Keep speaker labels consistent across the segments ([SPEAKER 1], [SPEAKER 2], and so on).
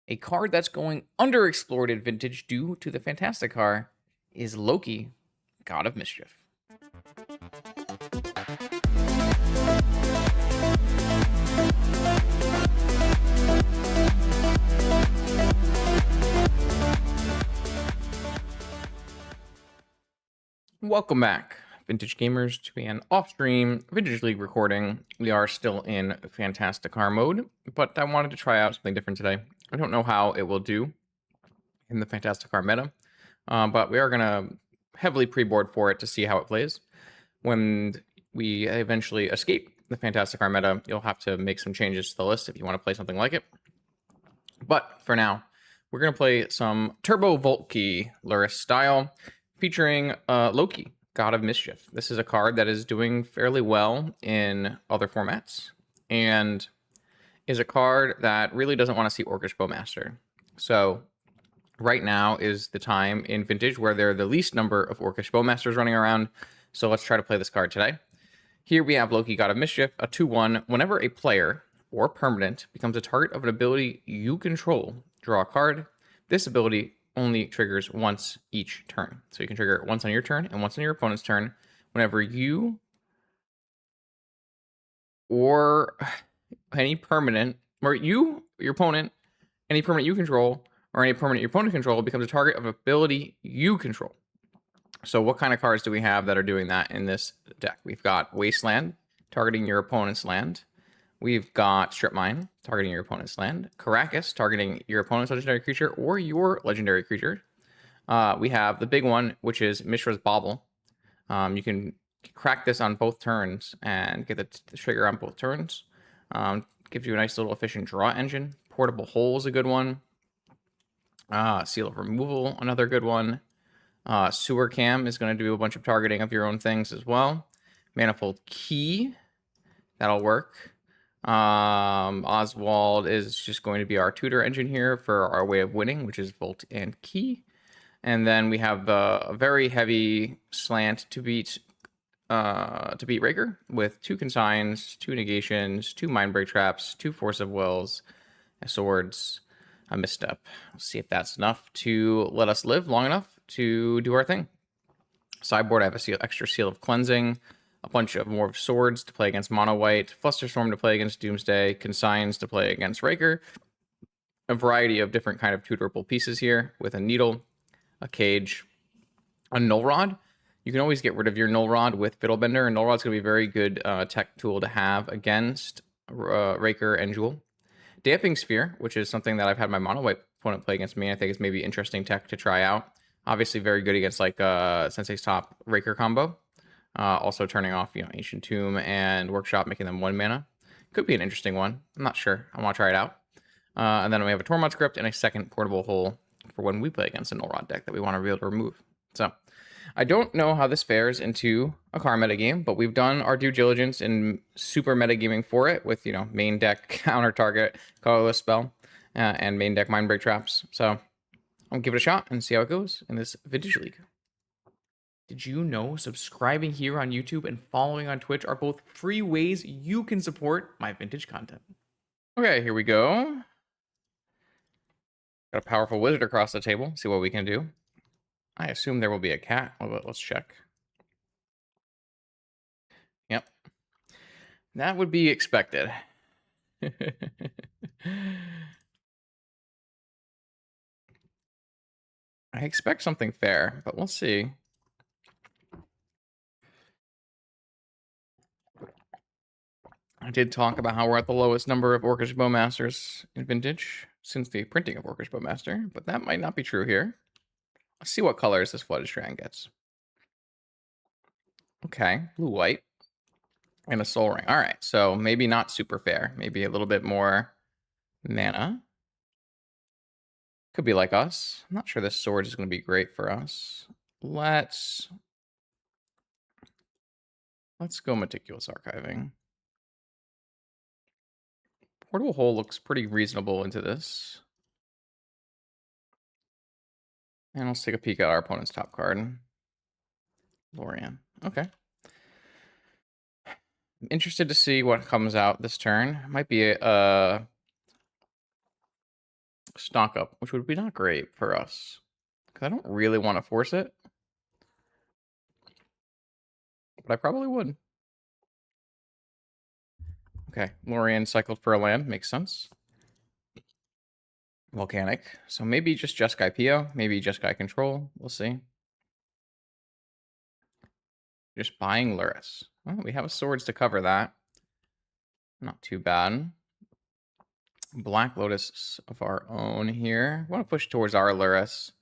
[SPEAKER 1] A card that's going underexplored in Vintage due to the Fantastic car is Loki, God of Mischief. Welcome back, Vintage Gamers, to an off-stream Vintage League recording. We are still in Fantastic car mode, but I wanted to try out something different today. I don't know how it will do in the Fantastic car meta, but we are going to heavily pre-board for it to see how it plays. When we eventually escape the Fantastic car meta, you'll have to make some changes to the list if you want to play something like it. But for now, we're going to play some Turbo Voltki Lurrus style, featuring Loki, God of Mischief. This is a card that is doing fairly well in other formats, and is a card that really doesn't want to see Orcish Bowmaster. So right now is the time in Vintage where there are the least number of Orcish Bowmasters running around, so let's try to play this card today. Here we have Loki, God of Mischief, a 2/1. Whenever a player or permanent becomes a target of an ability you control, draw a card. This ability only triggers once each turn. So you can trigger it once on your turn and once on your opponent's turn. Whenever you or any permanent, or you, your opponent, any permanent you control, or any permanent your opponent control becomes a target of ability you control. So what kind of cards do we have that are doing that in this deck? We've got Wasteland, targeting your opponent's land. We've got Strip Mine, targeting your opponent's land. Caracas, targeting your opponent's legendary creature or your legendary creature. We have the big one, which is Mishra's Bauble. You can crack this on both turns and get the trigger on both turns. Gives you a nice little efficient draw engine. Portable Hole is a good one. Seal of Removal, another good one. Sewer Cam is going to do a bunch of targeting of your own things as well. Manifold Key, that'll work. Oswald is just going to be our tutor engine here for our way of winning, which is Volt and Key. And then we have a very heavy slant to beat Raker with 2 consigns, 2 negations, 2 mindbreak traps, 2 force of wills, swords, a misstep. Let's see if that's enough to let us live long enough to do our thing. Sideboard, I have a extra Seal of Cleansing, a bunch of more swords to play against Mono White, Flusterstorm to play against Doomsday, Consigns to play against Raker, a variety of different kind of tutorable pieces here with a Needle, a Cage, a Null Rod. You can always get rid of your Null Rod with Fiddlebender, and Null Rod's going to be a very good tech tool to have against Raker and Jewel. Damping Sphere, which is something that I've had my Mono White opponent play against me. I think it's maybe interesting tech to try out. Obviously very good against like Sensei's Top Raker combo. Also turning off, Ancient Tomb and Workshop, making them 1 mana. Could be an interesting one. I'm not sure. I want to try it out. And then we have a Tormod Script and a second Portable Hole for when we play against a Null Rod deck that we want to be able to remove. So I don't know how this fares into a car metagame, but we've done our due diligence in super metagaming for it with, main deck counter target, colorless spell, and main deck mindbreak traps. So I'll give it a shot and see how it goes in this Vintage League. Did you know subscribing here on YouTube and following on Twitch are both free ways you can support my vintage content? Okay, here we go. Got a powerful wizard across the table. See what we can do. I assume there will be a cat. Well, let's check. Yep. That would be expected. I expect something fair, but we'll see. I did talk about how we're at the lowest number of Orcish Bowmasters in Vintage since the printing of Orcish Bowmaster, but that might not be true here. Let's see what colors this Flooded Strand gets. Okay, blue-white. And a Soul Ring. All right, so maybe not super fair. Maybe a little bit more mana. Could be like us. I'm not sure this sword is going to be great for us. Let's go Meticulous Archiving. Portable Hole looks pretty reasonable into this. And let's take a peek at our opponent's top card. Lorian. Okay. I'm interested to see what comes out this turn. Might be a stock up, which would be not great for us. Because I don't really want to force it. But I probably would. Okay, Lorien cycled for a land. Makes sense. Volcanic. So maybe just Jeskai Pio. Maybe Jeskai Control. We'll see. Just buying Lurrus. Well, we have swords to cover that. Not too bad. Black Lotus of our own here. We want to push towards our Lurrus.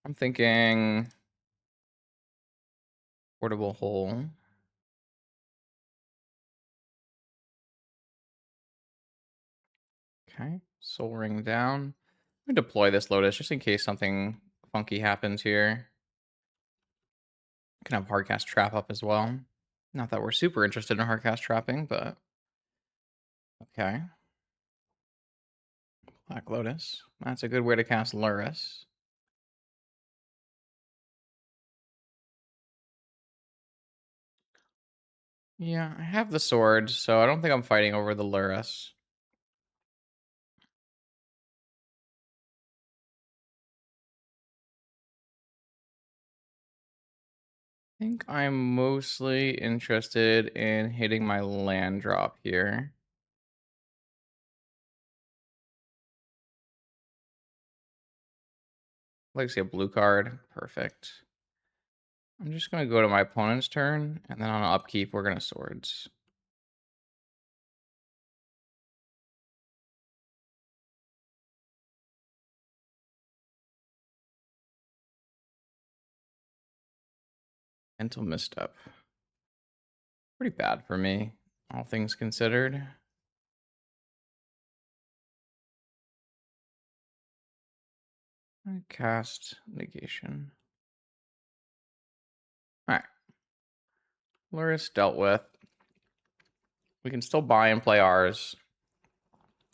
[SPEAKER 1] I'm thinking portable hole. Okay, Soul Ring down. I'm gonna deploy this Lotus just in case something funky happens here. Can have Hardcast Trap up as well. Not that we're super interested in Hardcast Trapping, but okay. Black Lotus. That's a good way to cast Lurrus. Yeah, I have the sword, so I don't think I'm fighting over the Lurrus. I think I'm mostly interested in hitting my land drop here. I'd like to see a blue card. Perfect. I'm just going to go to my opponent's turn, and then on upkeep, we're going to swords. Mental misstep. Pretty bad for me, all things considered. I cast negation. All right. Lurrus dealt with. We can still buy and play ours.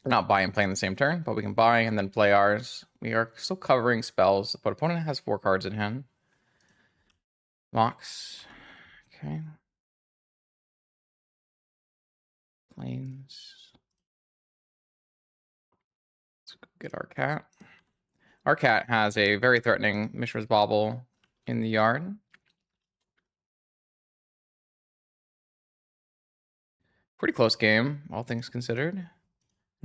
[SPEAKER 1] Not buy and play in the same turn, but we can buy and then play ours. We are still covering spells, but opponent has 4 cards in hand. Mox. Okay. Planes. Let's go get our cat. Our cat has a very threatening Mishra's Bauble in the yard. Pretty close game, all things considered. And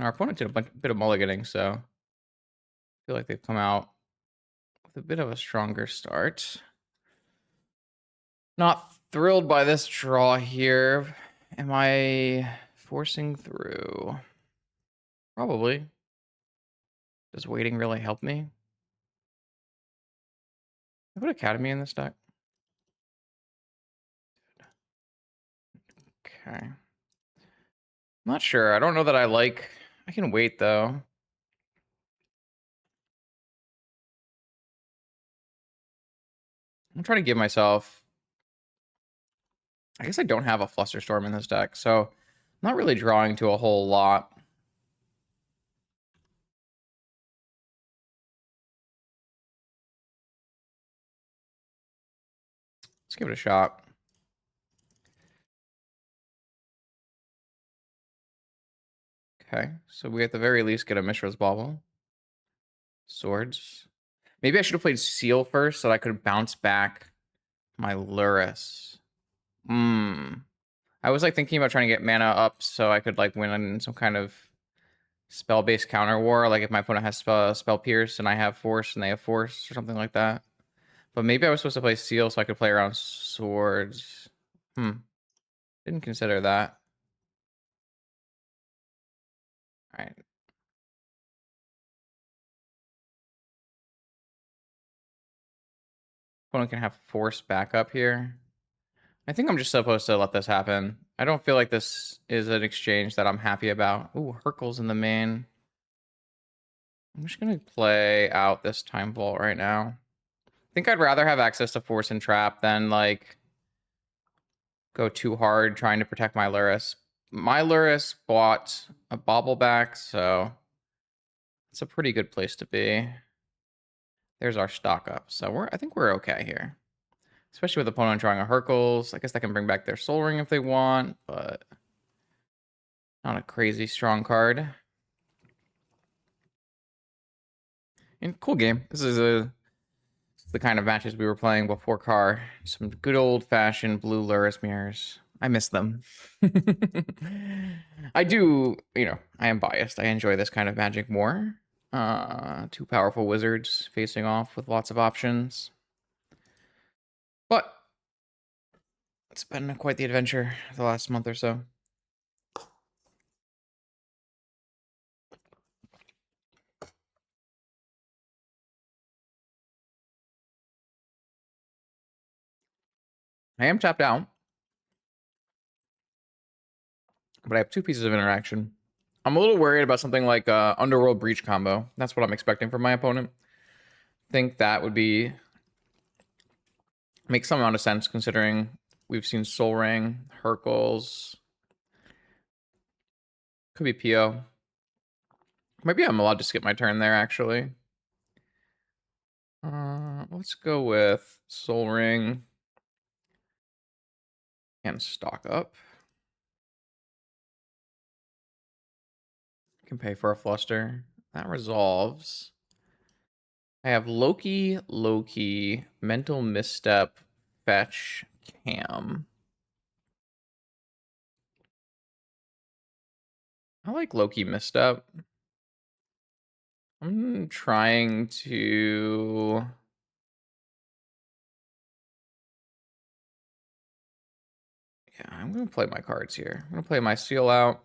[SPEAKER 1] our opponent did a bit of mulliganing, so I feel like they've come out with a bit of a stronger start. Not thrilled by this draw here. Am I forcing through? Probably. Does waiting really help me? I put Academy in this deck. Okay. I'm not sure. I don't know that I like... I can wait, though. I'm trying to give myself... I guess I don't have a Flusterstorm in this deck, so I'm not really drawing to a whole lot. Let's give it a shot. Okay, so we at the very least get a Mishra's Bauble. Swords. Maybe I should have played Seal first so that I could bounce back my Lurrus. I was like thinking about trying to get mana up so I could like win in some kind of spell-based counter war. Like if my opponent has spell pierce and I have force and they have force or something like that. But maybe I was supposed to play Seal so I could play around swords. Didn't consider that. All right. Opponent can have force backup here. I think I'm just supposed to let this happen. I don't feel like this is an exchange that I'm happy about. Ooh, Hercule's in the main. I'm just going to play out this Time Vault right now. I think I'd rather have access to Force and Trap than, like, go too hard trying to protect my Lurrus. My Lurrus bought a Bauble back, so it's a pretty good place to be. There's our stock up. So I think we're okay here. Especially with the opponent drawing a Hercules. I guess they can bring back their Soul Ring if they want, but not a crazy strong card. And cool game. This is the kind of matches we were playing before car. Some good old fashioned blue Lurrus mirrors. I miss them. I do, I am biased. I enjoy this kind of magic more. Two powerful wizards facing off with lots of options. But it's been quite the adventure the last month or so. I am tapped out, but I have two pieces of interaction. I'm a little worried about something like Underworld Breach combo. That's what I'm expecting from my opponent. Think that would make some amount of sense considering we've seen Soul Ring, Hercules, could be PO. Maybe I'm allowed to skip my turn there actually. Let's go with Soul Ring and stock up. Can pay for a fluster. That resolves. I have Loki, Mental Misstep, Fetch, Cam. I like Loki Misstep. I'm trying to... Yeah, I'm going to play my cards here. I'm going to play my Seal out.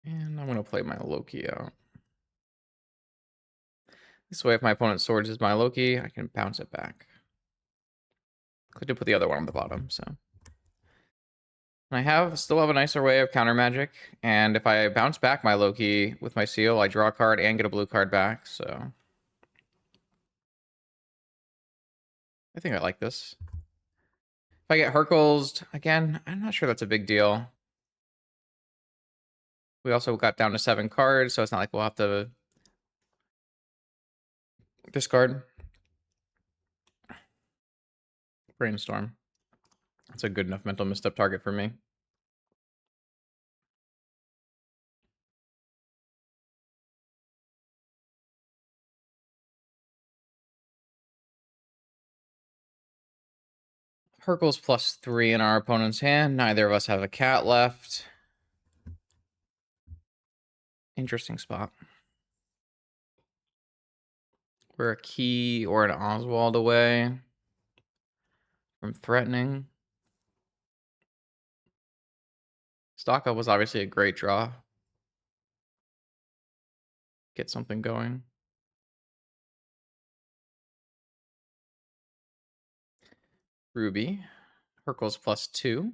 [SPEAKER 1] And I'm going to play my Loki out. This way, if my opponent's swords is my Loki, I can bounce it back. Could have put the other one on the bottom, so. I still have a nicer way of counter magic, and if I bounce back my Loki with my seal, I draw a card and get a blue card back, so. I think I like this. If I get Hercules, again, I'm not sure that's a big deal. We also got down to 7 cards, so it's not like we'll have to discard. Brainstorm. That's a good enough mental misstep target for me. Hercules +3 in our opponent's hand. Neither of us have a cat left. Interesting spot. We're a key or an Oswald away from threatening. Stock up was obviously a great draw. Get something going. Ruby. Hercules +2.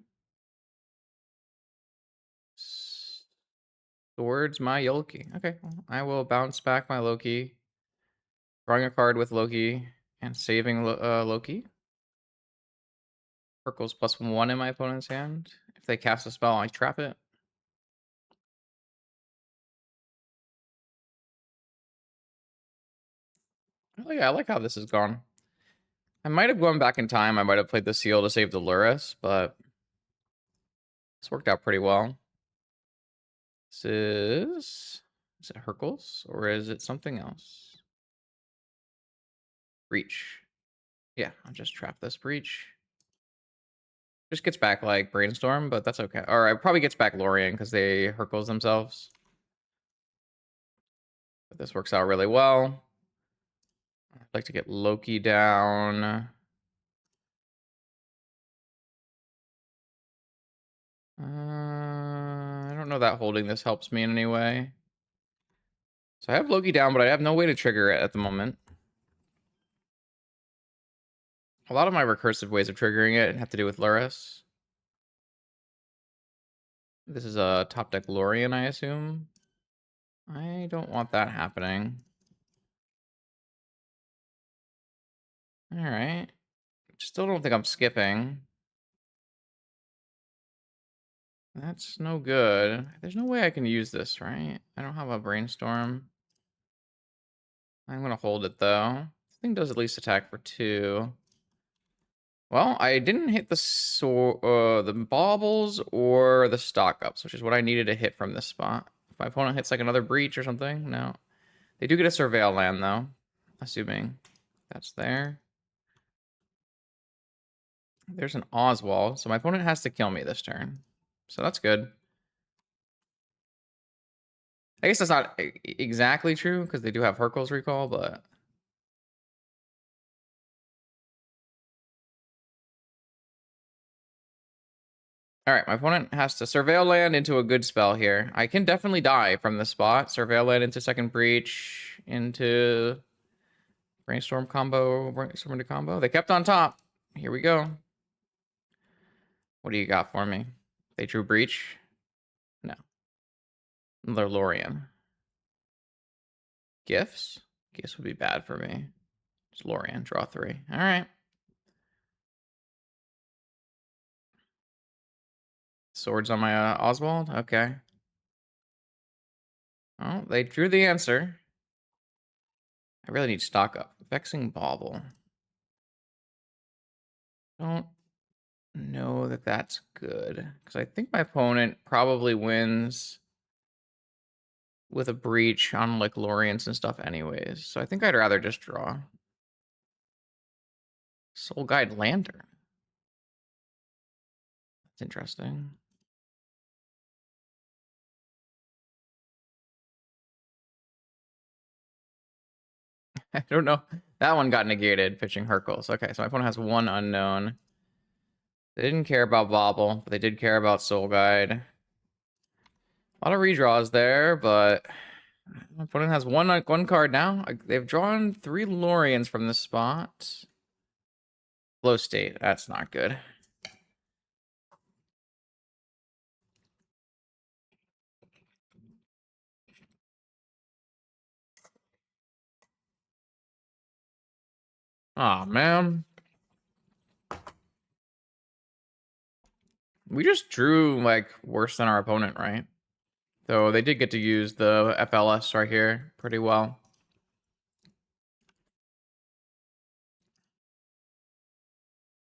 [SPEAKER 1] Towards my Loki. Okay, well, I will bounce back my Loki. Drawing a card with Loki and saving Loki. Hercules +1 in my opponent's hand. If they cast a spell, I trap it. Oh yeah, I like how this has gone. I might have gone back in time. I might have played the seal to save the Lurrus, but this worked out pretty well. This is it Hercules or is it something else? Breach. Yeah, I'll just trap this Breach. Just gets back like Brainstorm, but that's okay. Or it probably gets back Lorien because they Hercules themselves. But this works out really well. I'd like to get Loki down. I don't know that holding this helps me in any way. So I have Loki down, but I have no way to trigger it at the moment. A lot of my recursive ways of triggering it have to do with Lurrus. This is a top deck Lorien, I assume. I don't want that happening. All right. Still don't think I'm skipping. That's no good. There's no way I can use this, right? I don't have a Brainstorm. I'm going to hold it, though. This thing does at least attack for 2. Well, I didn't hit the baubles or the stock ups, which is what I needed to hit from this spot. If my opponent hits like another breach or something, no. They do get a surveil land though, assuming that's there. There's an Oswald, so my opponent has to kill me this turn. So that's good. I guess that's not exactly true because they do have Hercules recall, but all right, my opponent has to surveil land into a good spell here. I can definitely die from this spot. Surveil land into second breach, into brainstorm combo, brainstorm into combo. They kept on top. Here we go. What do you got for me? They drew breach? No. Lorien. Gifts? Gifts would be bad for me. It's Lorien, draw 3. All right. Swords on my Oswald? Okay. Oh, they drew the answer. I really need stock up. Vexing Bauble. Don't know that that's good. Because I think my opponent probably wins with a breach on like Lorients and stuff anyways. So I think I'd rather just draw. Soul Guide Lantern. That's interesting. I don't know. That one got negated, pitching Hercules. Okay, so my opponent has one unknown. They didn't care about Bobble, but they did care about Soul Guide. A lot of redraws there, but my opponent has one card now. They've drawn 3 Lorients from this spot. Flow state. That's not good. Aw, man. We just drew, like, worse than our opponent, right? So they did get to use the FLS right here pretty well.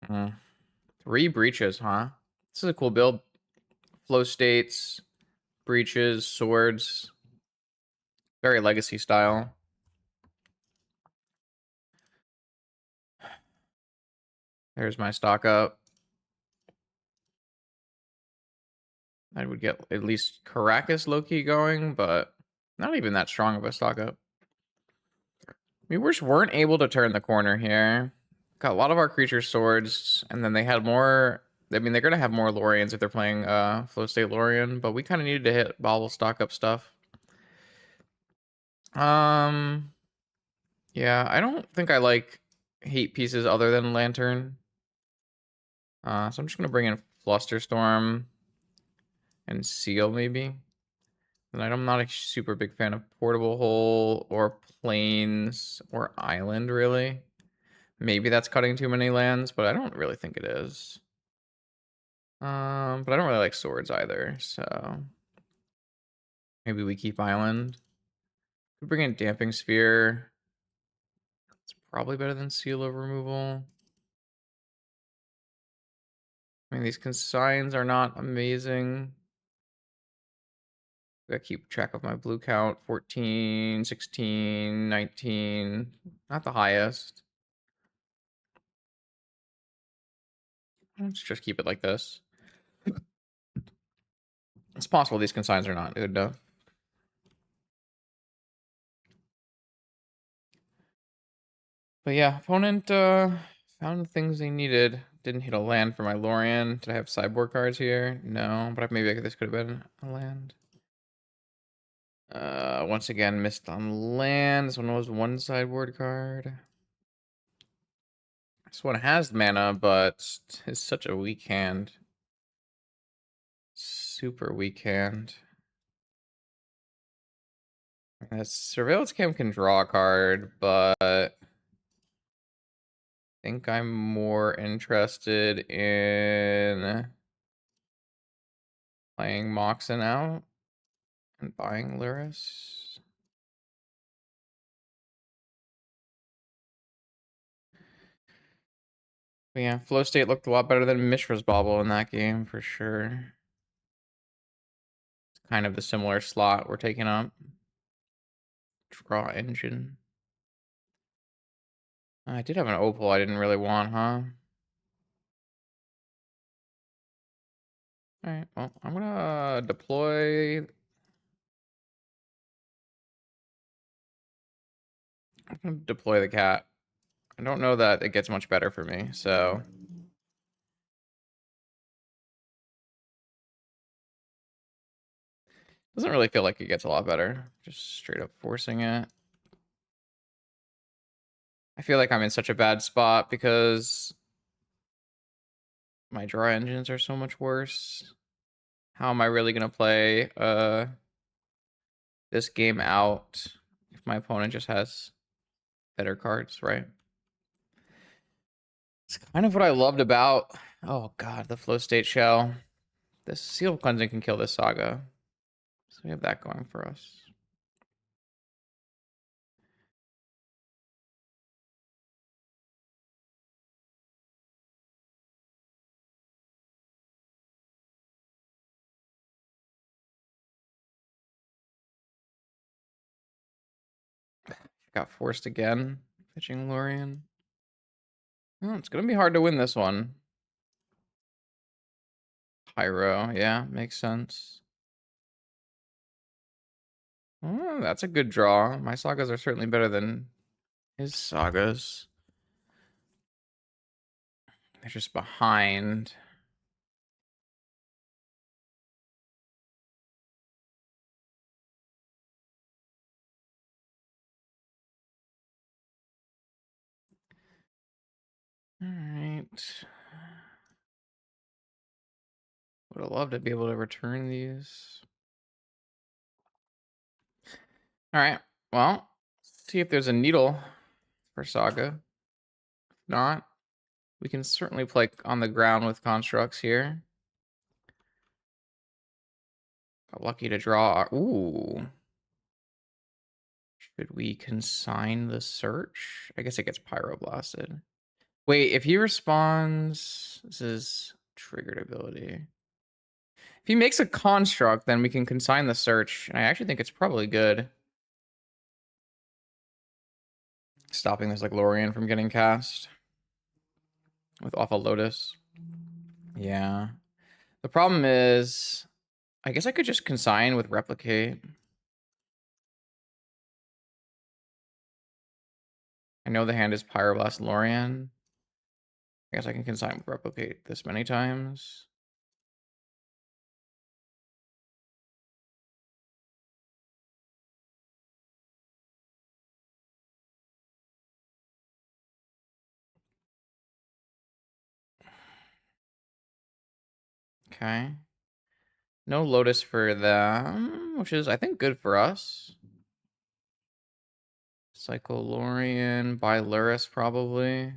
[SPEAKER 1] Mm. 3 breaches, huh? This is a cool build. Flow states, breaches, swords. Very legacy style. There's my stock up. I would get at least Caracas Loki going, but not even that strong of a stock up. We just weren't able to turn the corner here. Got a lot of our creature swords, and then they had more. I mean, they're gonna have more Lorians if they're playing Flow State Lorien, but we kind of needed to hit Bobble stock up stuff. Yeah, I don't think I like hate pieces other than Lantern. So I'm just gonna bring in Flusterstorm and Seal maybe. And I'm not a super big fan of Portable Hole or Plains or Island really. Maybe that's cutting too many lands, but I don't really think it is. But I don't really like swords either, so maybe we keep Island. We bring in Damping Sphere. It's probably better than Seal of Removal. I mean, these consigns are not amazing. I keep track of my blue count. 14, 16, 19. Not the highest. Let's just keep it like this. It's possible these consigns are not good enough. But yeah, opponent found the things they needed. Didn't hit a land for my Lorien. Did I have sideboard cards here? No, but maybe this could have been a land. Once again, missed on land. This one was one sideboard card. This one has mana, but it's such a weak hand. Super weak hand. Surveillance Cam can draw a card, but I think I'm more interested in playing Moxen out and buying Lurrus. But yeah, flow state looked a lot better than Mishra's Bauble in that game for sure. It's kind of the similar slot we're taking up. Draw engine. I did have an opal I didn't really want, huh? Alright, well, I'm gonna deploy. I'm gonna deploy the cat. I don't know that it gets much better for me, so. Doesn't really feel like it gets a lot better. Just straight up forcing it. I feel like I'm in such a bad spot because my draw engines are so much worse. How am I really gonna play this game out if my opponent just has better cards, right? It's kind of what I loved about, oh god, the flow state shell. This seal cleansing can kill this saga. So we have that going for us. Got forced again. Pitching Lorien. Oh, it's gonna be hard to win this one. Pyro, yeah, makes sense. Oh, that's a good draw. My sagas are certainly better than his sagas. They're just behind. All right. Would have loved to be able to return these. All right. Well, see if there's a needle for Saga. If not, we can certainly play on the ground with constructs here. Got lucky to draw. Ooh. Should we consign the search? I guess it gets pyroblasted. Wait, if he responds, this is triggered ability. If he makes a construct, then we can consign the search. And I actually think it's probably good. Stopping this like Lorien from getting cast with Awful Lotus. Yeah. The problem is, I guess I could just consign with Replicate. I know the hand is Pyroblast Lorien. I guess I can consign with Replicate this many times. Okay. No Lotus for them, which is, I think, good for us. Cycle Lorien, buy Lurrus probably.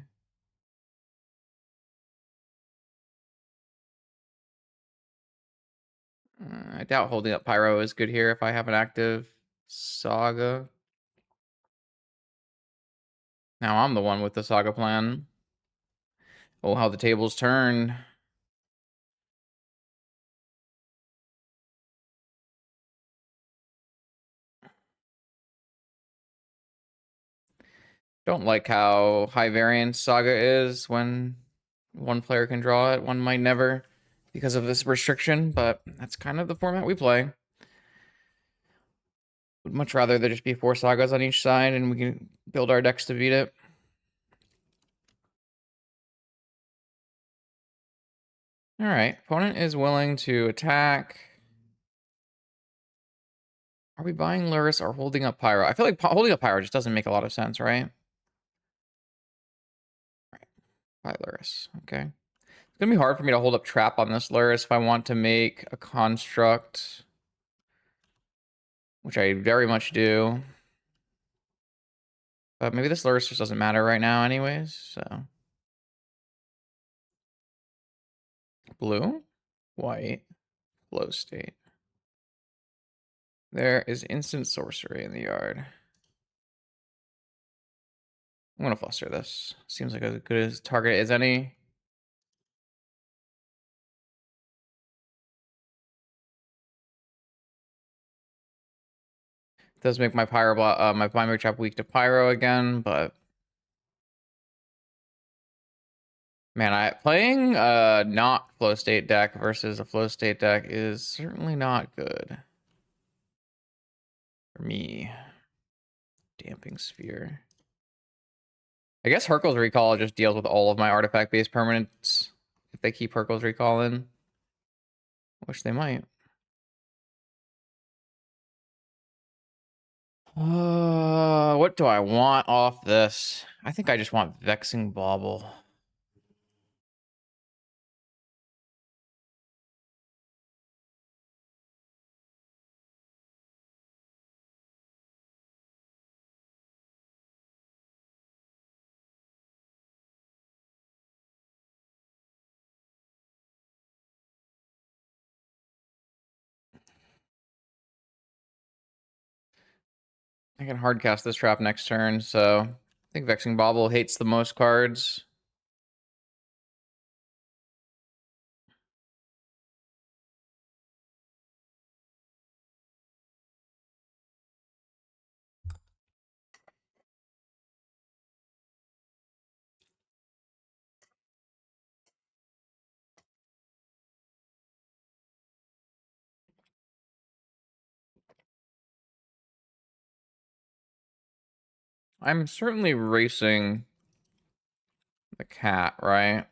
[SPEAKER 1] I doubt holding up Pyro is good here if I have an active Saga. Now I'm the one with the Saga plan. Oh, how the tables turn. Don't like how high variance Saga is when one player can draw it, one might never because of this restriction, but that's kind of the format we play. Would much rather there just be 4 Sagas on each side and we can build our decks to beat it. All right, opponent is willing to attack. Are we buying Lurrus or holding up Pyro? I feel like holding up Pyro just doesn't make a lot of sense, right? Buy Lurrus, okay. It's gonna be hard for me to hold up Trap on this Lurrus if I want to make a construct, which I very much do. But maybe this Lurrus just doesn't matter right now anyways, so. Blue, white, flow state. There is instant sorcery in the yard. I'm gonna fluster this. Seems like as good as target as any. Does make my my primary trap weak to pyro again, but man, playing not flow state deck versus a flow state deck is certainly not good for me. Damping Sphere. I guess Hurkyl's Recall just deals with all of my artifact-based permanents if they keep Hurkyl's Recall in. Which they might. What do I want off this? I think I just want Vexing Bauble. I can hardcast this trap next turn, so I think Vexing Bauble hates the most cards. I'm certainly racing the cat, right?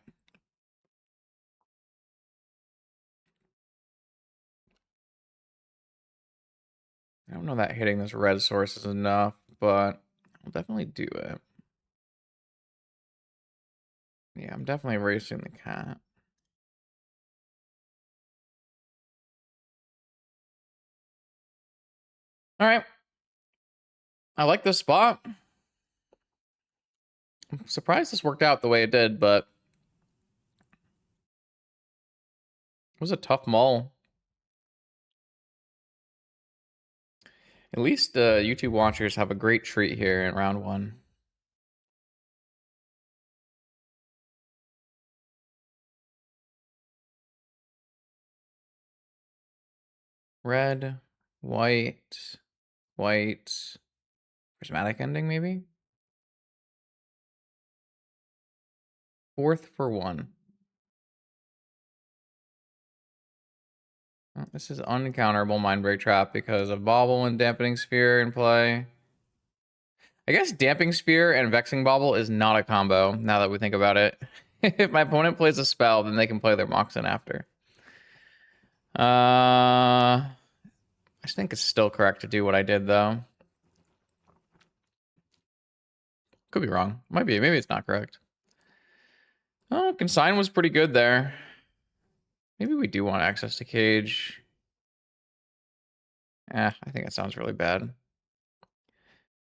[SPEAKER 1] I don't know that hitting this red source is enough, but I'll definitely do it. Yeah, I'm definitely racing the cat. All right. I like this spot. I'm surprised this worked out the way it did, but it was a tough mull. At least YouTube watchers have a great treat here in round 1. Red, white, white, prismatic ending maybe? 4th for 1. Oh, this is uncounterable Mindbreak Trap because of Bauble and Dampening Sphere in play. I guess Damping Sphere and Vexing Bauble is not a combo, now that we think about it. If my opponent plays a spell, then they can play their Moxen after. I think it's still correct to do what I did, though. Could be wrong. Might be. Maybe it's not correct. Oh, Consign was pretty good there. Maybe we do want access to Cage. I think that sounds really bad.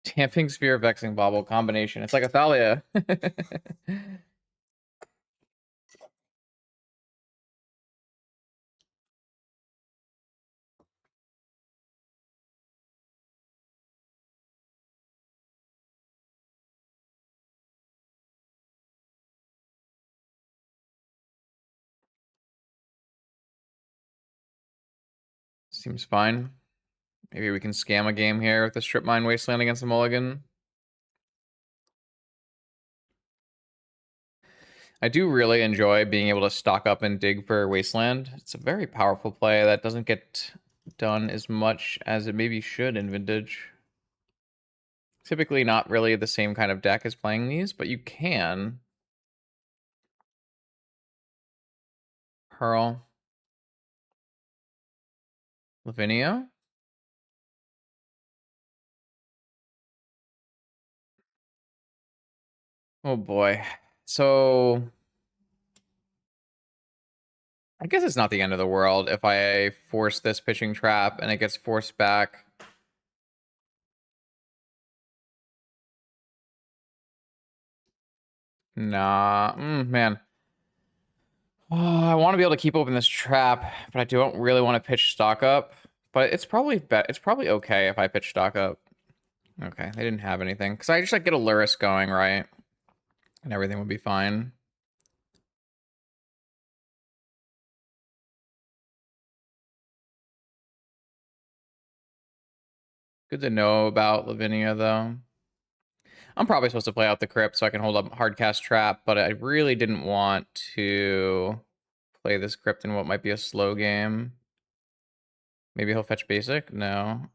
[SPEAKER 1] Damping Sphere, Vexing Bauble combination. It's like a Thalia. Seems fine. Maybe we can scam a game here with the Strip Mine Wasteland against the Mulligan. I do really enjoy being able to stock up and dig for Wasteland. It's a very powerful play that doesn't get done as much as it maybe should in Vintage. Typically not really the same kind of deck as playing these, but you can. Pearl. Lavinia. Oh boy. So I guess it's not the end of the world if I force this pitching trap and it gets forced back. Nah, man. Oh, I want to be able to keep open this trap, but I don't really want to pitch stock up. But it's probably it's probably okay if I pitch stock up. Okay, they didn't have anything because I just like get a Lurrus going, right, and everything would be fine. Good to know about Lavinia, though. I'm probably supposed to play out the crypt so I can hold up hardcast trap, but I really didn't want to play this crypt in what might be a slow game. Maybe he'll fetch basic? No.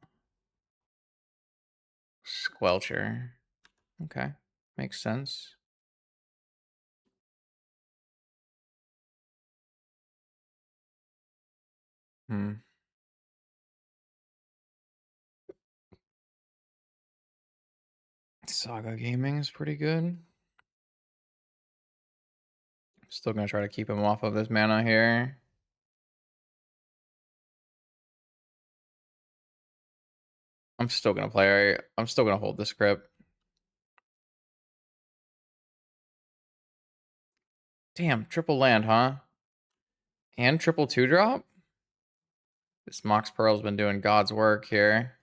[SPEAKER 1] Squelcher. Okay. Makes sense. Hmm. Saga Gaming is pretty good. Still gonna try to keep him off of this mana here. I'm still gonna hold this script. Damn, triple land, huh? And triple 2-drop? This Mox Pearl's been doing God's work here.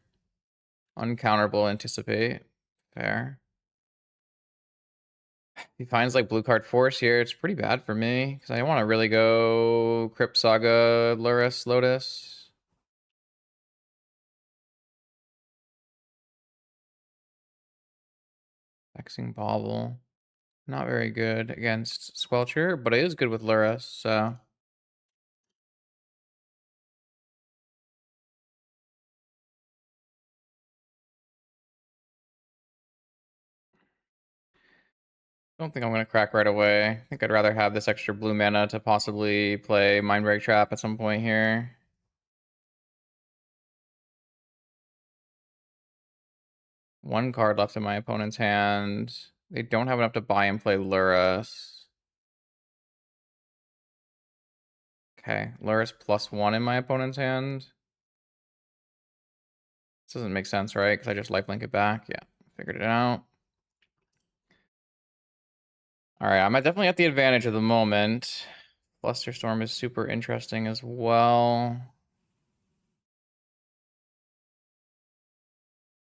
[SPEAKER 1] Uncounterable anticipate. Fair. He finds like blue card force here. It's pretty bad for me because I want to really go Crypt Saga, Lurrus, Lotus. Vexing Bauble. Not very good against Squelcher, but it is good with Lurrus, so. Don't think I'm going to crack right away. I think I'd rather have this extra blue mana to possibly play Mindbreak Trap at some point here. One card left in my opponent's hand. They don't have enough to buy and play Lurrus. Okay, Lurrus +1 in my opponent's hand. This doesn't make sense, right? Because I just lifelink it back. Yeah, figured it out. All right, I'm definitely at the advantage of the moment. Flusterstorm is super interesting as well.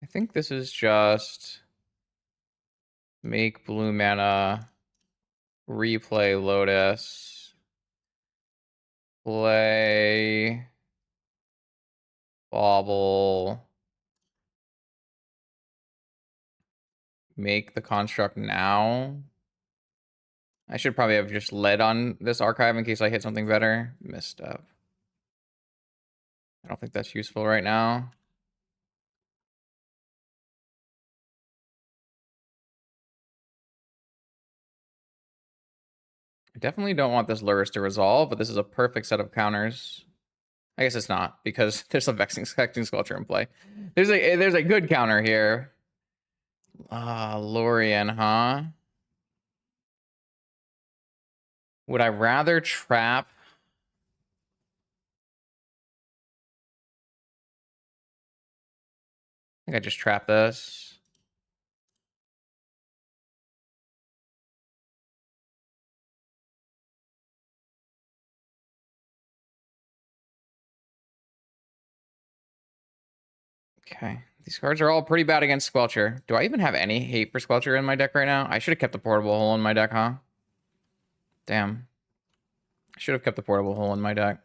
[SPEAKER 1] I think this is just make blue mana, replay Lotus, play Bauble, make the construct now. I should probably have just led on this archive in case I hit something better. Missed up. I don't think that's useful right now. I definitely don't want this Lurrus to resolve, but this is a perfect set of counters. I guess it's not, because there's some Vexing Sculpture in play. There's a good counter here. Lorien, huh? Would I rather trap? I think I just trap this. Okay. These cards are all pretty bad against Squelcher. Do I even have any hate for Squelcher in my deck right now? I should have kept the portable hole in my deck, huh? Damn. I should have kept the portable hole in my deck.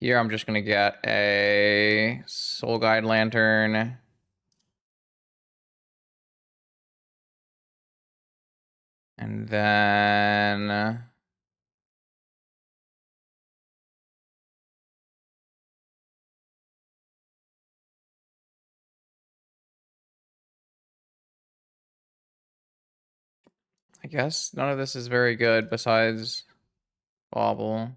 [SPEAKER 1] Here I'm just going to get a Soul Guide Lantern. And then... I guess none of this is very good besides Bauble.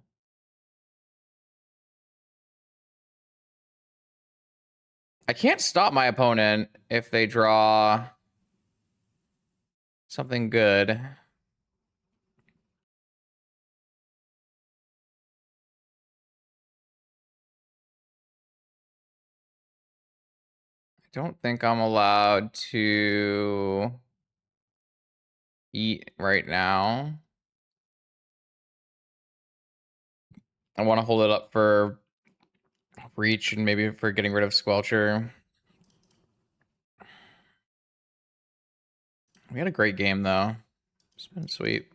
[SPEAKER 1] I can't stop my opponent if they draw something good. I don't think I'm allowed to eat right now. I want to hold it up for Breach and maybe for getting rid of Squelcher. We had a great game, though. It's been sweet.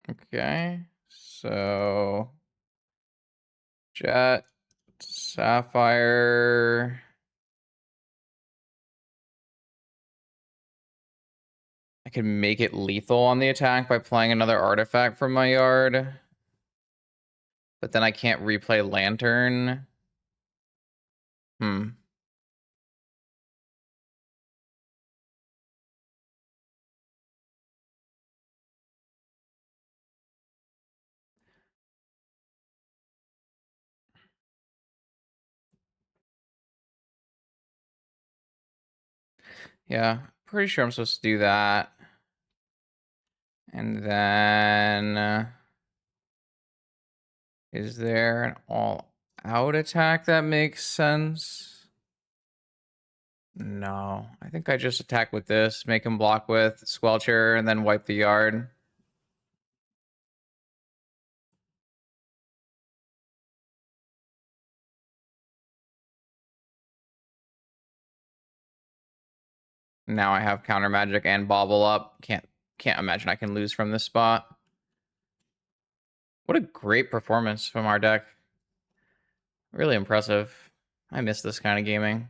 [SPEAKER 1] Okay, so Jet, Sapphire. I can make it lethal on the attack by playing another artifact from my yard. But then I can't replay Lantern. Yeah, pretty sure I'm supposed to do that. And then... is there an all-out attack that makes sense? No. I think I just attack with this, make him block with Squelcher, and then wipe the yard. Now I have counter magic and bobble up. Can't imagine I can lose from this spot. What a great performance from our deck. Really impressive. I miss this kind of gaming.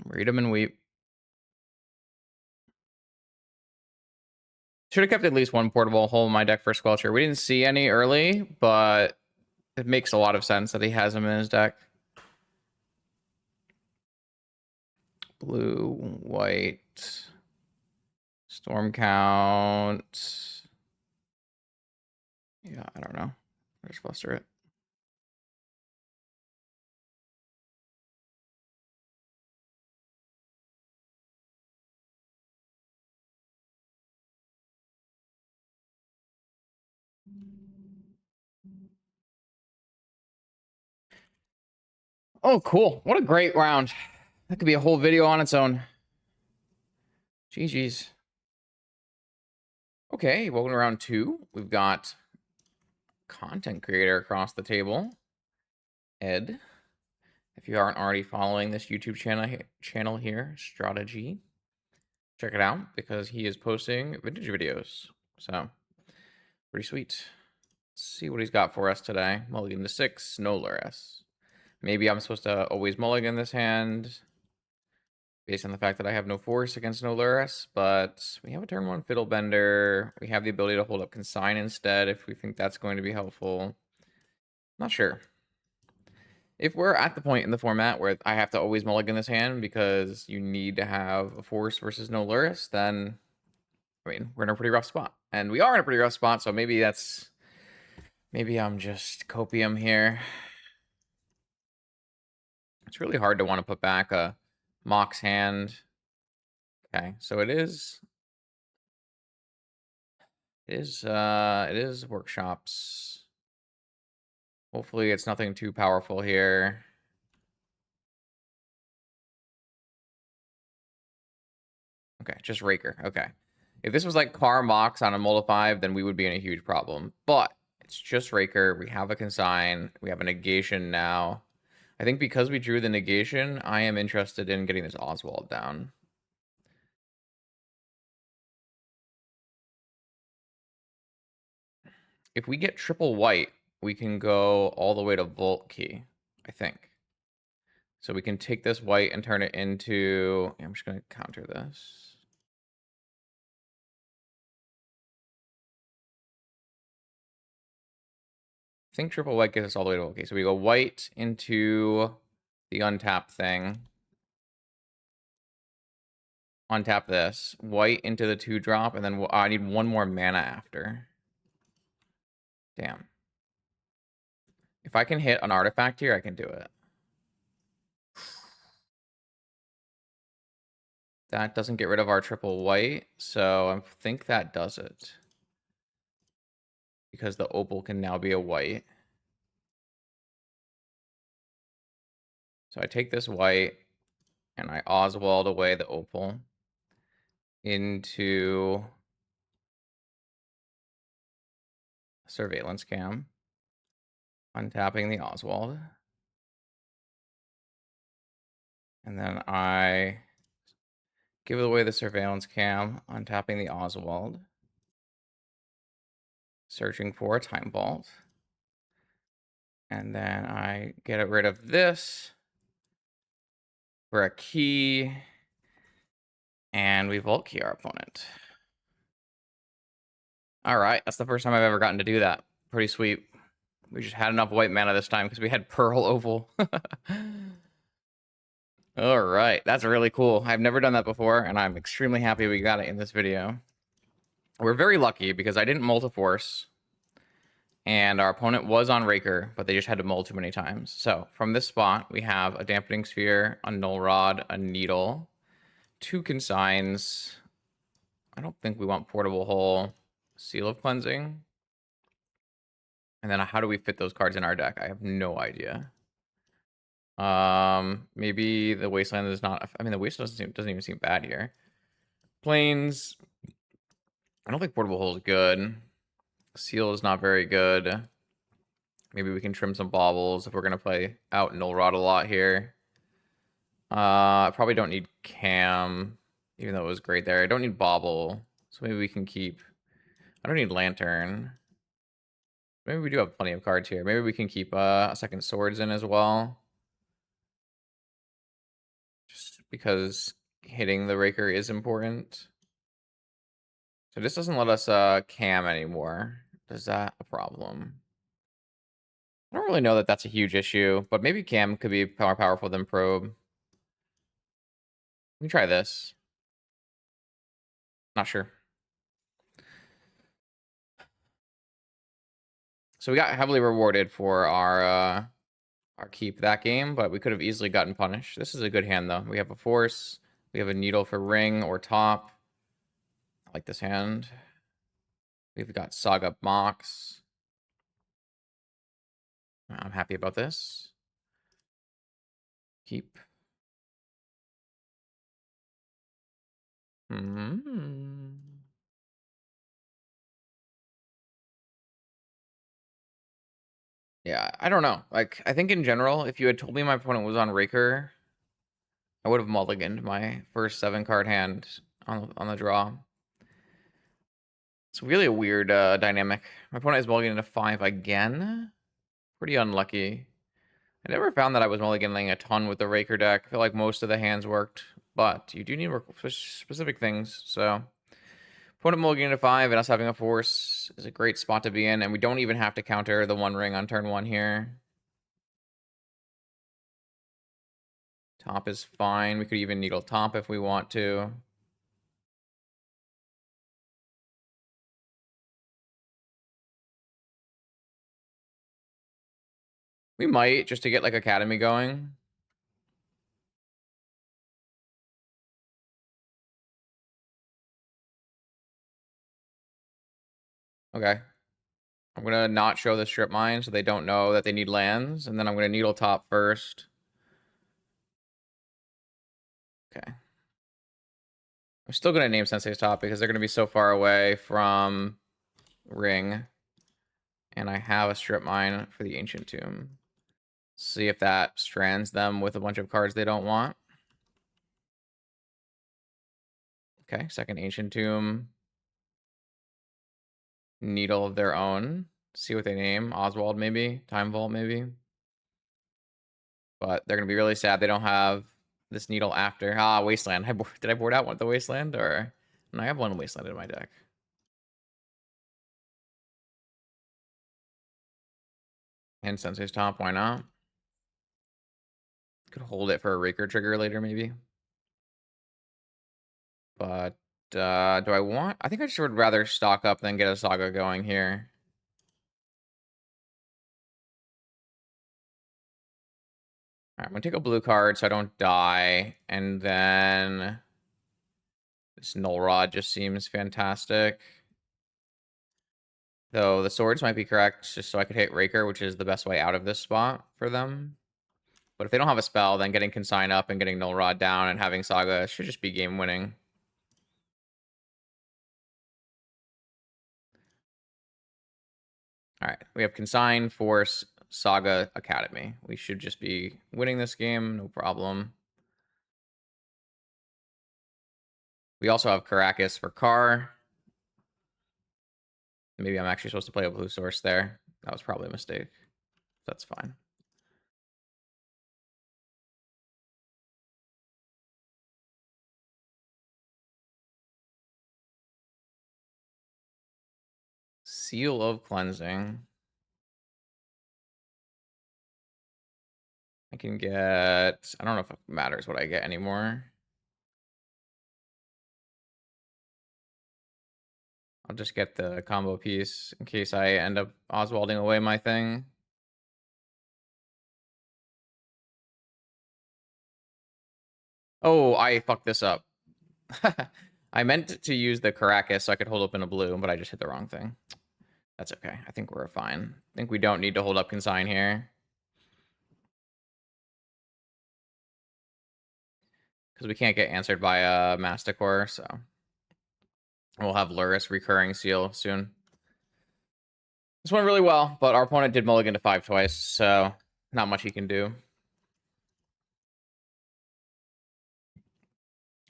[SPEAKER 1] Read them and weep. Should have kept at least one portable hole in my deck for Squelcher. We didn't see any early, but it makes a lot of sense that he has him in his deck. Blue, white, storm count. Yeah, I don't know. I'll just buster it. Oh, cool. What a great round. That could be a whole video on its own. GG's. Okay, welcome to round 2. We've got content creator across the table, Ed. If you aren't already following this YouTube channel here, Strategy, check it out because he is posting vintage videos. So, pretty sweet. Let's see what he's got for us today. Mulligan to 6, no Lurrus. Maybe I'm supposed to always mulligan this hand based on the fact that I have no force against no Lurrus, but we have a turn 1 Fiddlebender. We have the ability to hold up Consign instead if we think that's going to be helpful. Not sure. If we're at the point in the format where I have to always mulligan this hand because you need to have a force versus no Lurrus, then, I mean, we're in a pretty rough spot. And we are in a pretty rough spot, so maybe that's... maybe I'm just copium here. It's really hard to want to put back a Mox hand. Okay, so it is workshops. Hopefully it's nothing too powerful here. Okay, just Raker. Okay. If this was like Car Mox on a Mold 5, then we would be in a huge problem. But it's just Raker. We have a Consign. We have a negation now. I think because we drew the negation, I am interested in getting this Oswald down. If we get triple white, we can go all the way to Volt Key, I think. So we can take this white and turn it into... I'm just going to counter this. I think triple white gets us all the way to... okay, so we go white into the untap thing. Untap this. White into the 2-drop, and then I need one more mana after. Damn. If I can hit an artifact here, I can do it. That doesn't get rid of our triple white, so I think that does it. Because the opal can now be a white. So I take this white, and I Oswald away the opal into surveillance cam. Untapping the Oswald. And then I Give away the surveillance cam, untapping the Oswald. Searching for a time vault. And then I get rid of this for a key. And we vault key our opponent. All right, that's the first time I've ever gotten to do that. Pretty sweet. We just had enough white mana this time because we had Pearl Oval. All right, that's really cool. I've never done that before, and I'm extremely happy we got it in this video. We're very lucky because I didn't multi-force, and our opponent was on Raker, but they just had to mull too many times. So from this spot, we have a Dampening Sphere, a Null Rod, a Needle, 2 Consigns. I don't think we want Portable Hole, Seal of Cleansing. And then how do we fit those cards in our deck? I have no idea. Maybe the Wasteland is not... I mean, the Wasteland doesn't even seem bad here. Plains. I don't think Portable Hole is good. Seal is not very good. Maybe we can trim some baubles if we're going to play out Null Rod a lot here. I probably don't need Cam, even though it was great there. I don't need Bauble, so maybe we can keep... I don't need Lantern. Maybe we do have plenty of cards here. Maybe we can keep a second Swords in as well. Just because hitting the Raker is important. So this doesn't let us cam anymore. Is that a problem? I don't really know that that's a huge issue, but maybe cam could be more powerful than probe. We can try this. Not sure. So we got heavily rewarded for our keep that game, but we could have easily gotten punished. This is a good hand, though. We have a force. We have a needle for ring or top. I like this hand. We've got Saga Mox. I'm happy about this. Keep. Yeah, I don't know. Like, I think in general, if you had told me my opponent was on Raker, I would have mulliganed my first 7-card hand on the draw. It's really a weird dynamic. My opponent is mulliganing to 5 again. Pretty unlucky. I never found that I was mulliganing a ton with the Raker deck. I feel like most of the hands worked, but you do need specific things. So, opponent mulliganing to 5 and us having a force is a great spot to be in, and we don't even have to counter the 1 ring on turn 1 here. Top is fine. We could even needle top if we want to. We might, just to get like Academy going. Okay. I'm gonna not show the strip mine so they don't know that they need lands, and then I'm gonna needle top first. Okay. I'm still gonna name Sensei's top because they're gonna be so far away from ring. And I have a strip mine for the Ancient Tomb. See if that strands them with a bunch of cards they don't want. Okay, second Ancient Tomb. Needle of their own. See what they name. Oswald, maybe. Time Vault, maybe. But they're going to be really sad they don't have this needle after. Ah, Wasteland. Did I board out one of the Wasteland? Or... No, I have one Wasteland in my deck. And Sensei's top, why not? Could hold it for a Raker trigger later, maybe. But do I want... I think I just would rather stock up than get a Saga going here. Alright, I'm gonna take a blue card so I don't die. And then... This Null Rod just seems fantastic. Though the swords might be correct, just so I could hit Raker, which is the best way out of this spot for them. But if they don't have a spell, then getting Consign up and getting Null Rod down and having Saga should just be game winning. Alright, we have Consign, Force, Saga, Academy. We should just be winning this game, no problem. We also have Caracas for Car. Maybe I'm actually supposed to play a blue source there. That was probably a mistake. That's fine. Seal of Cleansing. I can get... I don't know if it matters what I get anymore. I'll just get the combo piece in case I end up Oswalding away my thing. Oh, I fucked this up. I meant to use the Caracas so I could hold up in a blue, but I just hit the wrong thing. That's okay. I think we're fine. I think we don't need to hold up Consign here. Because we can't get answered by a Masticore, so... We'll have Lurrus recurring seal soon. This went really well, but our opponent did mulligan to 5 twice, so not much he can do.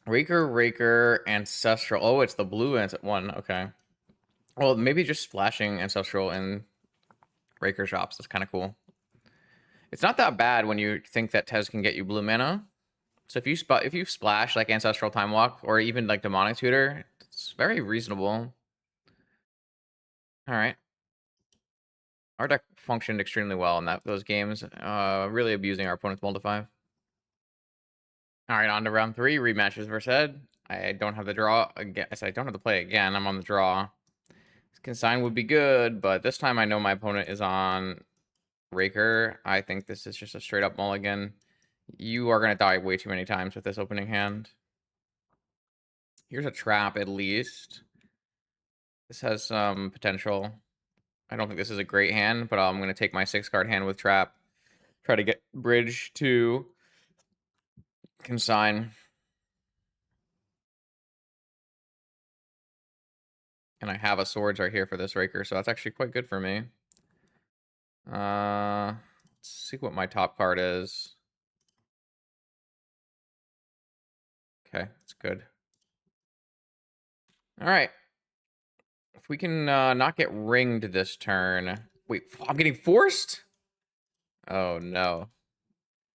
[SPEAKER 1] Raker, Ancestral. Oh, it's the blue one. Okay. Well, maybe just splashing Ancestral in Raker shops. That's kind of cool. It's not that bad when you think that Tez can get you blue mana. So if you splash like Ancestral Time Walk or even like Demonic Tutor, it's very reasonable. All right. Our deck functioned extremely well in those games, really abusing our opponent's multi-5. All right, on to round 3, rematches versus Ed. I don't have the draw again. I don't have to play again. I'm on the draw. Consign would be good, but this time I know my opponent is on Raker. I think this is just a straight up mulligan. You are going to die way too many times with this opening hand. Here's a trap at least. This has some potential. I don't think this is a great hand, but I'm going to take my 6-card hand with trap. Try to get bridge to Consign. And I have a swords right here for this Raker, so that's actually quite good for me. Let's see what my top card is. Okay, that's good. All right. If we can not get ringed this turn. Wait, I'm getting forced? Oh, no.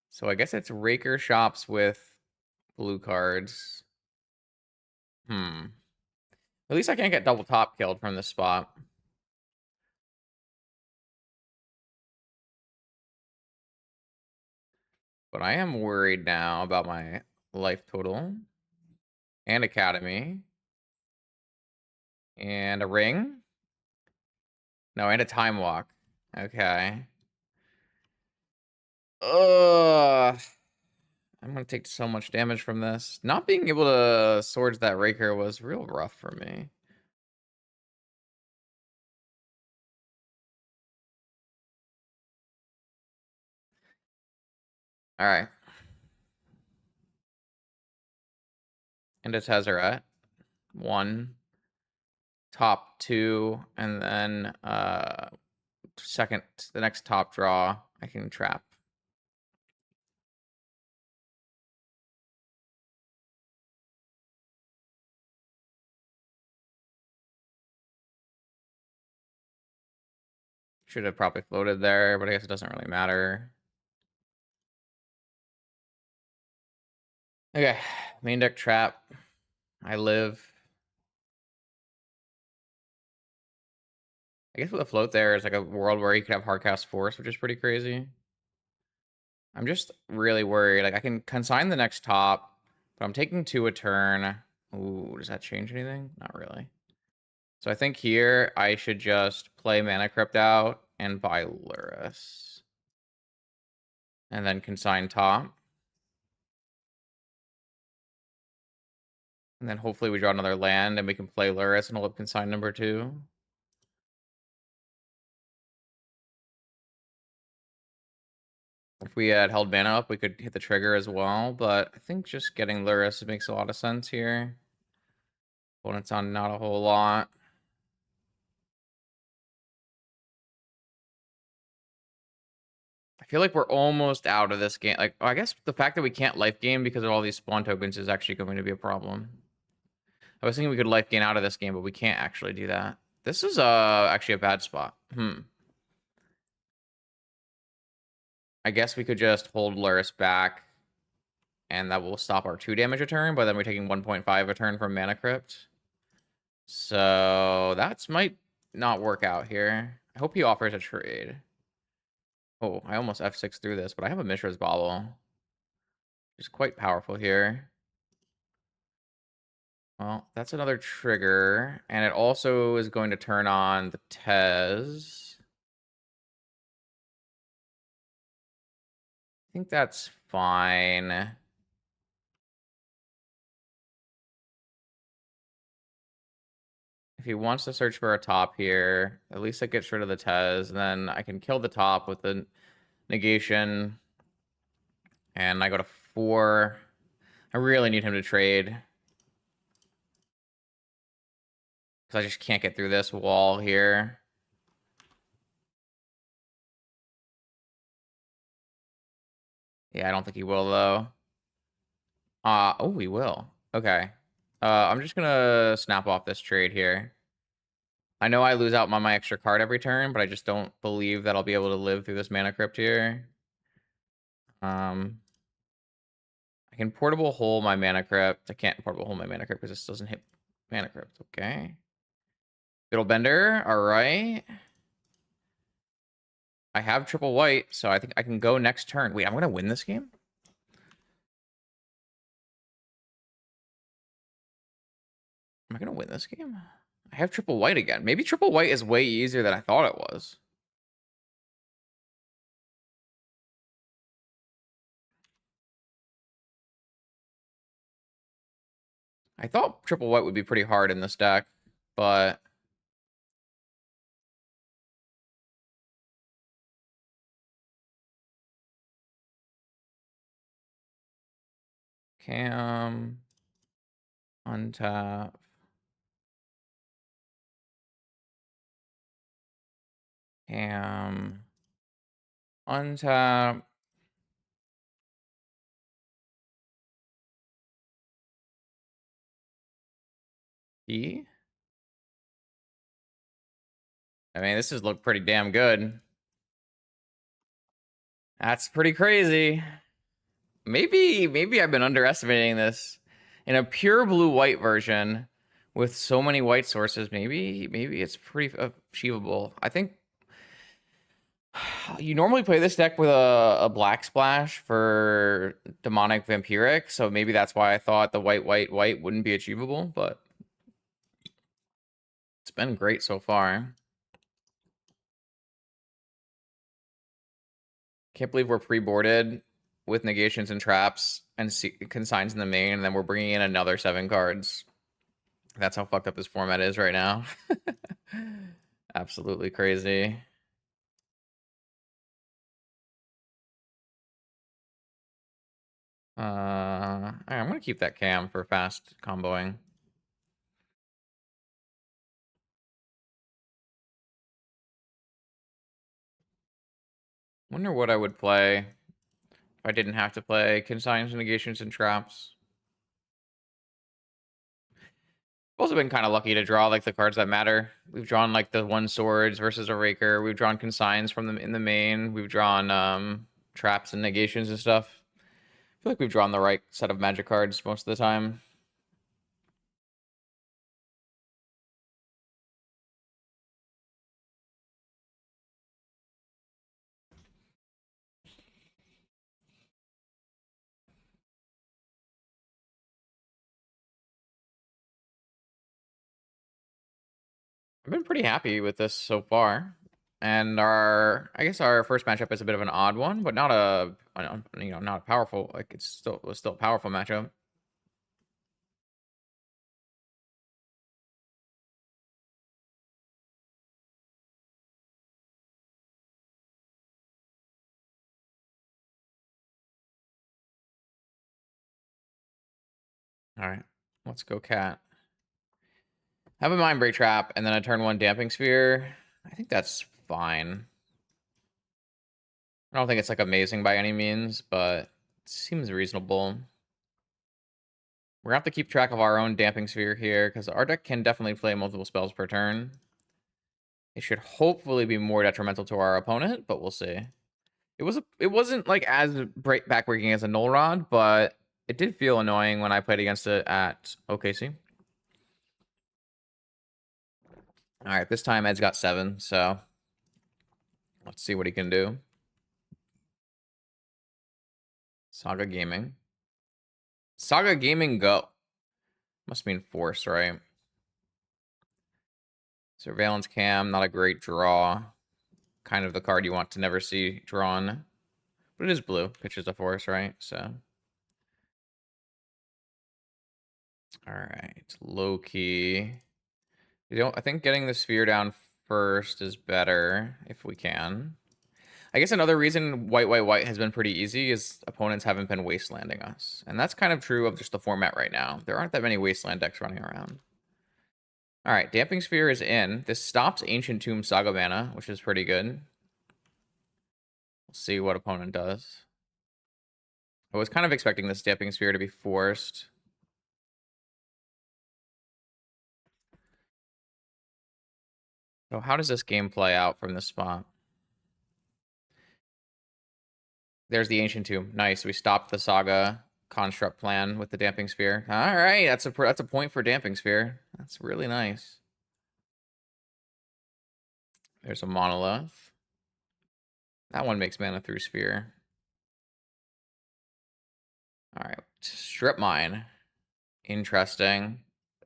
[SPEAKER 1] So I guess it's Raker shops with blue cards. At least I can't get double top killed from this spot. But I am worried now about my life total. And Academy. And a ring. No, and a time walk. Okay. Ugh. I'm gonna take so much damage from this. Not being able to swords that Raker was real rough for me. Alright. And a Tezzeret. 1. Top 2. And then second, the next top draw, I can trap. Should have probably floated there, but I guess it doesn't really matter. Okay, main deck trap. I live. I guess with a float there is like a world where you could have Hardcast Force, which is pretty crazy. I'm just really worried. Like I can consign the next top, but I'm taking 2 a turn. Ooh, does that change anything? Not really. So I think here I should just play Mana Crypt out and buy Lurrus. And then consign top. And then hopefully we draw another land and we can play Lurrus and hold up consign number 2. If we had held mana up, we could hit the trigger as well, but I think just getting Lurrus makes a lot of sense here. Opponent's on not a whole lot. I feel like we're almost out of this game. Like, I guess the fact that we can't life game because of all these spawn tokens is actually going to be a problem. I was thinking we could life gain out of this game, but we can't actually do that. This is actually a bad spot. I guess we could just hold Lurrus back, and that will stop our 2 damage a turn, but then we're taking 1.5 a turn from Mana Crypt. So that might not work out here. I hope he offers a trade. Oh, I almost F6 through this, but I have a Mishra's Bauble. Which is quite powerful here. Well, that's another trigger, and it also is going to turn on the Tez. I think that's fine. If he wants to search for a top here, at least it gets rid of the Tez, and then I can kill the top with the negation. And I go to 4. I really need him to trade, because I just can't get through this wall here. Yeah, I don't think he will, though. Oh, he will. Okay. I'm just gonna snap off this trade here. I know I lose out on my extra card every turn, but I just don't believe that I'll be able to live through this Mana Crypt here. I can portable hole my Mana Crypt. I can't portable hole my Mana Crypt because this doesn't hit Mana Crypt. Okay. Fiddlebender. All right. I have triple white, so I think I can go next turn. Wait, I'm gonna win this game? Am I gonna win this game? I have triple white again. Maybe triple white is way easier than I thought it was. I thought triple white would be pretty hard in this deck, but Cam, untap. Cam, untap. E? I mean, this has looked pretty damn good. That's pretty crazy. Maybe I've been underestimating this. In a pure blue-white version with so many white sources, maybe it's pretty achievable. I think you normally play this deck with a black splash for demonic vampiric, so maybe that's why I thought the white wouldn't be achievable, but it's been great so far. Can't believe we're pre-boarded with negations and traps and consigns in the main, and then we're bringing in another 7 cards. That's how fucked up this format is right now. Absolutely crazy. Alright, I'm gonna keep that cam for fast comboing. Wonder what I would play if I didn't have to play consigns, negations, and traps. I've also been kind of lucky to draw like the cards that matter. We've drawn like the 1 swords versus a raker. We've drawn consigns from them in the main. We've drawn traps and negations and stuff. I feel like we've drawn the right set of magic cards most of the time. I've been pretty happy with this so far. And I guess our first matchup is a bit of an odd one, but not not a powerful, like it was still a powerful matchup. All right, let's go cat. Have a mind break trap and then a turn 1 damping sphere. I think that's fine. I don't think it's like amazing by any means, but it seems reasonable. We're gonna have to keep track of our own Damping Sphere here, because our deck can definitely play multiple spells per turn. It should hopefully be more detrimental to our opponent, but we'll see. It wasn't like as backbreaking as a Null Rod, but it did feel annoying when I played against it at OKC. All right, this time Ed's got 7, so let's see what he can do. Saga Gaming. Saga Gaming, go. Must mean Force, right? Surveillance Cam, not a great draw. Kind of the card you want to never see drawn. But it is blue. Pitches a Force, right? So. Alright. Loki. I think getting the sphere down first is better if we can. I guess another reason white has been pretty easy is opponents haven't been wastelanding us. And that's kind of true of just the format right now. There aren't that many wasteland decks running around. All right, Damping Sphere is in. This stops Ancient Tomb Saga mana, which is pretty good. We'll see what opponent does. I was kind of expecting this Damping Sphere to be forced. So how does this game play out from this spot? There's the Ancient Tomb. Nice. We stopped the Saga construct plan with the Damping Sphere. All right, that's a point for Damping Sphere. That's really nice. There's a Monolith. That one makes mana through Sphere. All right, Strip Mine. Interesting.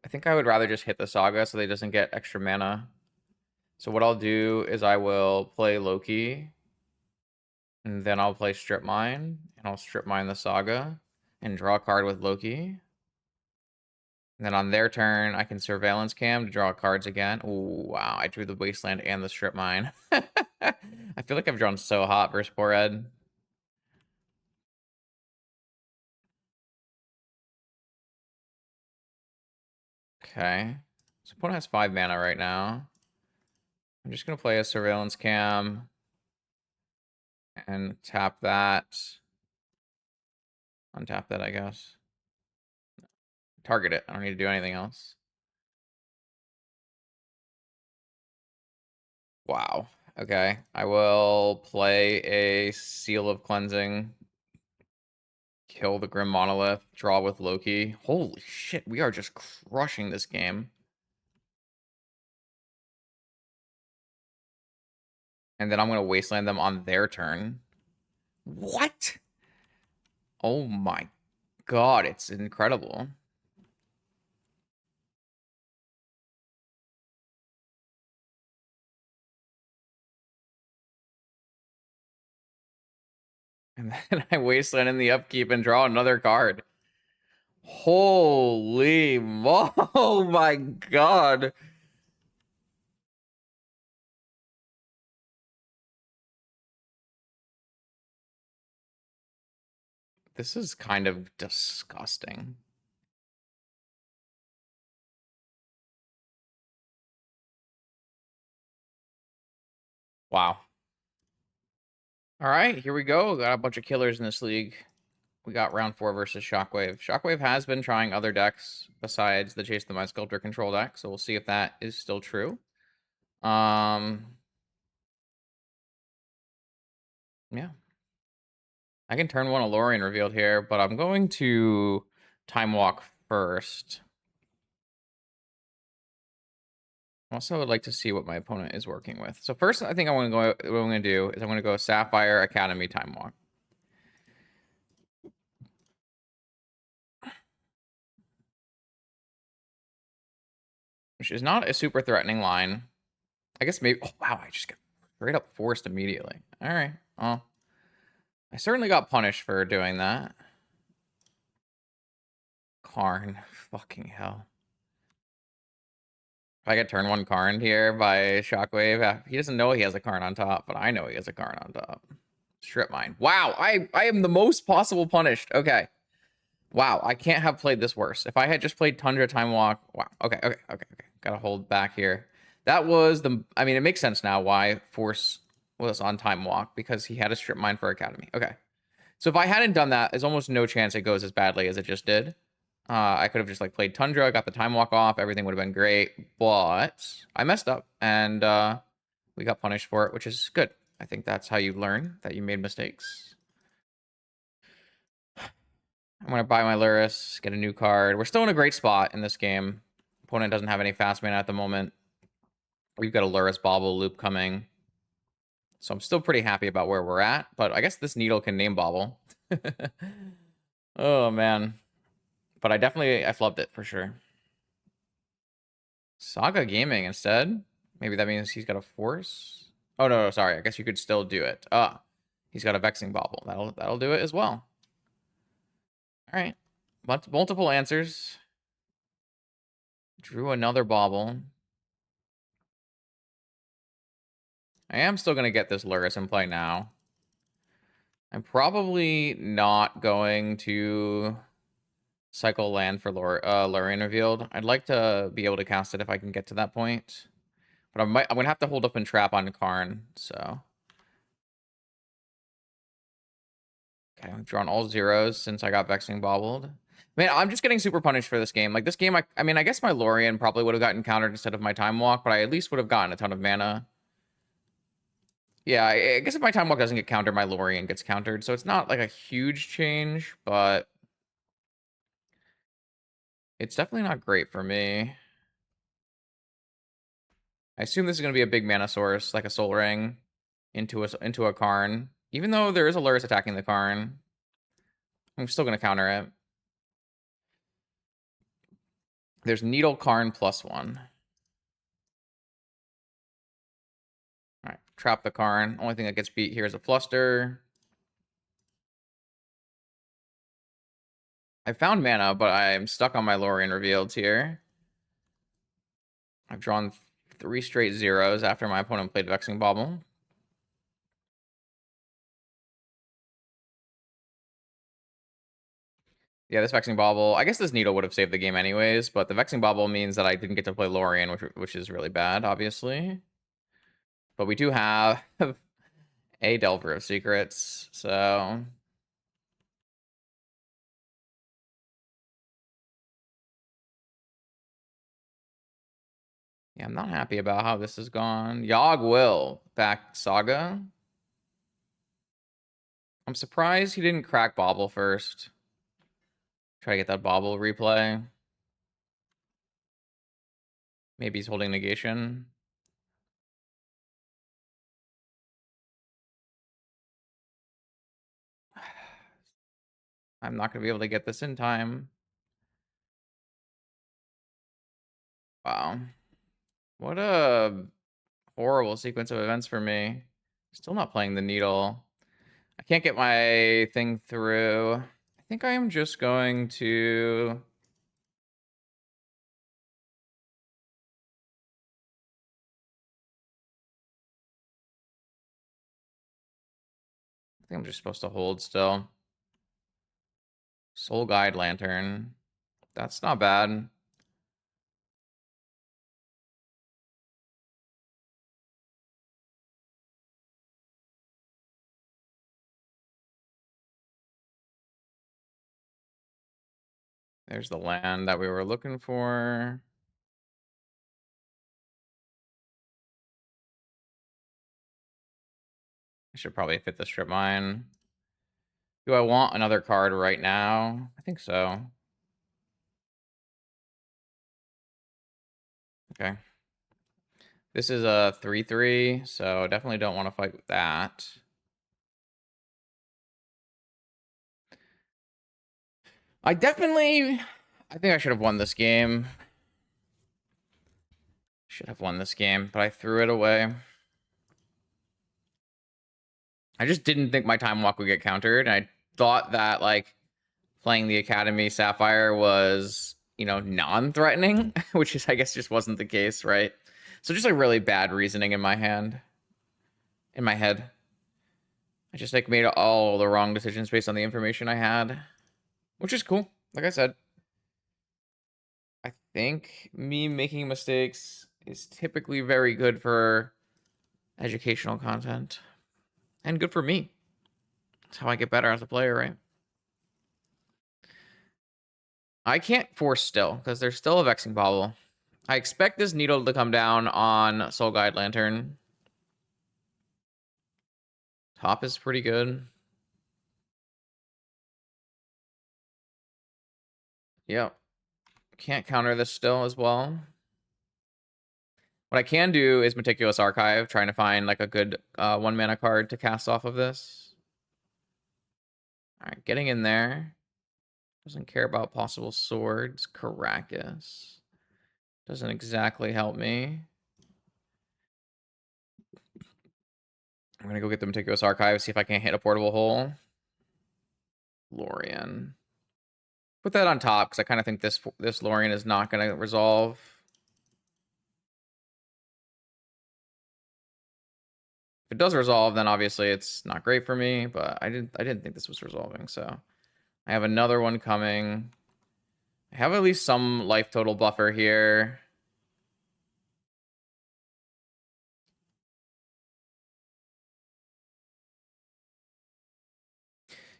[SPEAKER 1] I think I would rather just hit the Saga so they doesn't get extra mana. So what I'll do is I will play Loki. And then I'll play Strip Mine. And I'll Strip Mine the Saga. And draw a card with Loki. And then on their turn, I can Surveillance Cam to draw cards again. Ooh, wow. I drew the Wasteland and the Strip Mine. I feel like I've drawn so hot versus poor Ed. Okay. So opponent has 5 mana right now. I'm just going to play a Surveillance Cam. And tap that. Untap that, I guess. Target it. I don't need to do anything else. Wow. Okay. I will play a Seal of Cleansing. Kill the Grim Monolith. Draw with Loki. Holy shit. We are just crushing this game. And then I'm going to Wasteland them on their turn. What? Oh my god. It's incredible. And then I Wasteland in the upkeep and draw another card. Holy oh my god. This is kind of disgusting. Wow. All right, here we go. Got a bunch of killers in this league. We got round 4 versus Shockwave. Shockwave has been trying other decks besides the Chase the Mind Sculptor control deck, so we'll see if that is still true. Yeah. I can turn 1 Alorian revealed here, but I'm going to Time Walk first. Also, would like to see what my opponent is working with. So first, I think what I'm going to do is I'm going to go Sapphire Academy Time Walk. Which is not a super threatening line. I guess maybe... Oh, wow, I just got straight up forced immediately. All right, well... I certainly got punished for doing that. Karn. Fucking hell. If I get turn 1 Karn here by Shockwave, he doesn't know he has a Karn on top, but I know he has a Karn on top. Strip Mine. Wow, I am the most possible punished. Okay. Wow, I can't have played this worse. If I had just played Tundra Time Walk... Wow, okay. Gotta hold back here. That was the... I mean, it makes sense now why Force was on Time Walk, because he had a Strip Mine for Academy. Okay. So if I hadn't done that, there's almost no chance it goes as badly as it just did. I could have just like played Tundra, got the time walk off, everything would have been great, but I messed up and we got punished for it, which is good. I think that's how you learn that you made mistakes. I'm gonna buy my Lurrus, get a new card. We're still in a great spot in this game. Opponent doesn't have any fast mana at the moment. We've got a Lurrus Bobble loop coming. So I'm still pretty happy about where we're at, but I guess this Needle can name Bobble. Oh, man. But I flubbed it for sure. Saga Gaming instead? Maybe that means he's got a Force? Oh, no, sorry. I guess you could still do it. He's got a Vexing Bobble. That'll do it as well. All right. Multiple answers. Drew another Bobble. I am still going to get this Lurrus in play now. I'm probably not going to cycle land for Lurian Revealed. I'd like to be able to cast it if I can get to that point. But I'm going to have to hold up and trap on Karn, so... Okay, I've drawn all zeros since I got Vexing Bobbled. Man, I'm just getting super punished for this game. Like, this game, I mean, I guess my Lurian probably would have gotten countered instead of my Time Walk, but I at least would have gotten a ton of mana. Yeah, I guess if my Time Walk doesn't get countered, my Lurian gets countered, so it's not, like, a huge change, but... It's definitely not great for me. I assume this is going to be a big mana source, like a Soul Ring, into a Karn. Even though there is a Lurrus attacking the Karn, I'm still going to counter it. There's Needle Karn +1. All right, trap the Karn. Only thing that gets beat here is a Fluster. I found mana, but I'm stuck on my Lorien Revealed here. I've drawn 3 straight zeros after my opponent played Vexing Bobble. Yeah, this Vexing Bobble, I guess this Needle would have saved the game anyways, but the Vexing Bobble means that I didn't get to play Lorien, which is really bad, obviously. But we do have a Delver of Secrets, so... Yeah, I'm not happy about how this has gone. Yogg will back Saga. I'm surprised he didn't crack Bobble first. Try to get that Bobble replay. Maybe he's holding negation. I'm not going to be able to get this in time. Wow. What a horrible sequence of events for me. Still not playing the Needle. I can't get my thing through. I think I am just going to... I think I'm just supposed to hold still. Soul Guide Lantern. That's not bad. There's the land that we were looking for. I should probably fit the strip mine. Do I want another card right now? I think so. Okay. This is a 3/3, so definitely don't want to fight with that. I think I should have won this game. Should have won this game, but I threw it away. I just didn't think my Time Walk would get countered, and I thought that, like, playing the Academy Sapphire was, you know, non-threatening, which is, I guess, just wasn't the case, right? So just, like, really bad reasoning in my head. I just, like, made all the wrong decisions based on the information I had, which is cool. Like I said, I think me making mistakes is typically very good for educational content and good for me. That's how I get better as a player, right? I can't force still, because there's still a Vexing Bauble. I expect this needle to come down on Soul Guide Lantern. Top is pretty good. Yep. Can't counter this still as well. What I can do is Meticulous Archive, trying to find like a good 1 mana card to cast off of this. All right, getting in there. Doesn't care about possible swords. Caracas. Doesn't exactly help me. I'm going to go get the Meticulous Archive, see if I can hit a portable hole. Lorien. Put that on top, because I kind of think this Lorien is not going to resolve. If it does resolve, then obviously it's not great for me, but I didn't think this was resolving, so I have another one coming. I have at least some life total buffer here.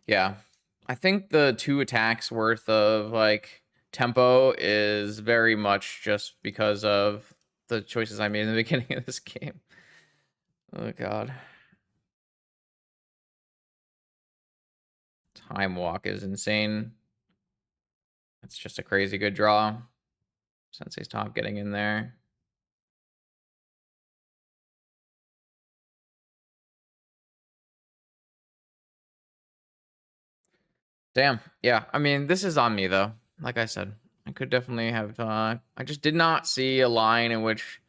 [SPEAKER 1] Yeah. I think the 2 attacks worth of like tempo is very much just because of the choices I made in the beginning of this game. Oh god. Time Walk is insane. It's just a crazy good draw. Sensei's Top getting in there. Damn. Yeah. I mean, this is on me though. Like I said, I could definitely have. I just did not see a line in which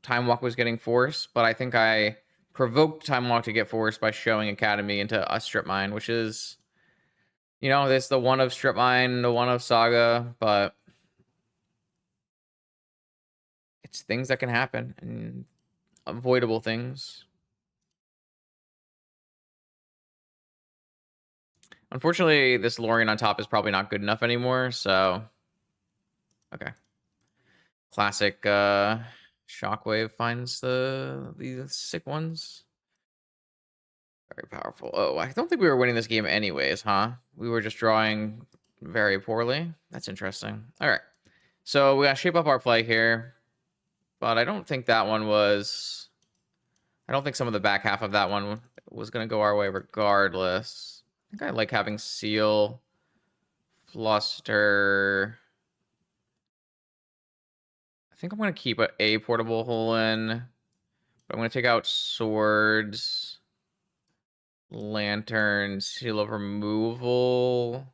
[SPEAKER 1] Time Walk was getting forced, but I think I provoked Time Walk to get forced by showing Academy into a Strip Mine, which is, you know, this the one of Strip Mine, the one of Saga, but it's things that can happen and avoidable things. Unfortunately, this Lorien on top is probably not good enough anymore, so okay. Classic Shockwave finds the sick ones. Very powerful. Oh, I don't think we were winning this game anyways, huh? We were just drawing very poorly. That's interesting. All right. So we gotta shape up our play here. But I don't think that one was... I don't think some of the back half of that one was gonna go our way regardless. I think I like having Seal, Fluster... I think I'm gonna keep a portable hole in. But I'm gonna take out Swords, Lantern, Seal of Removal...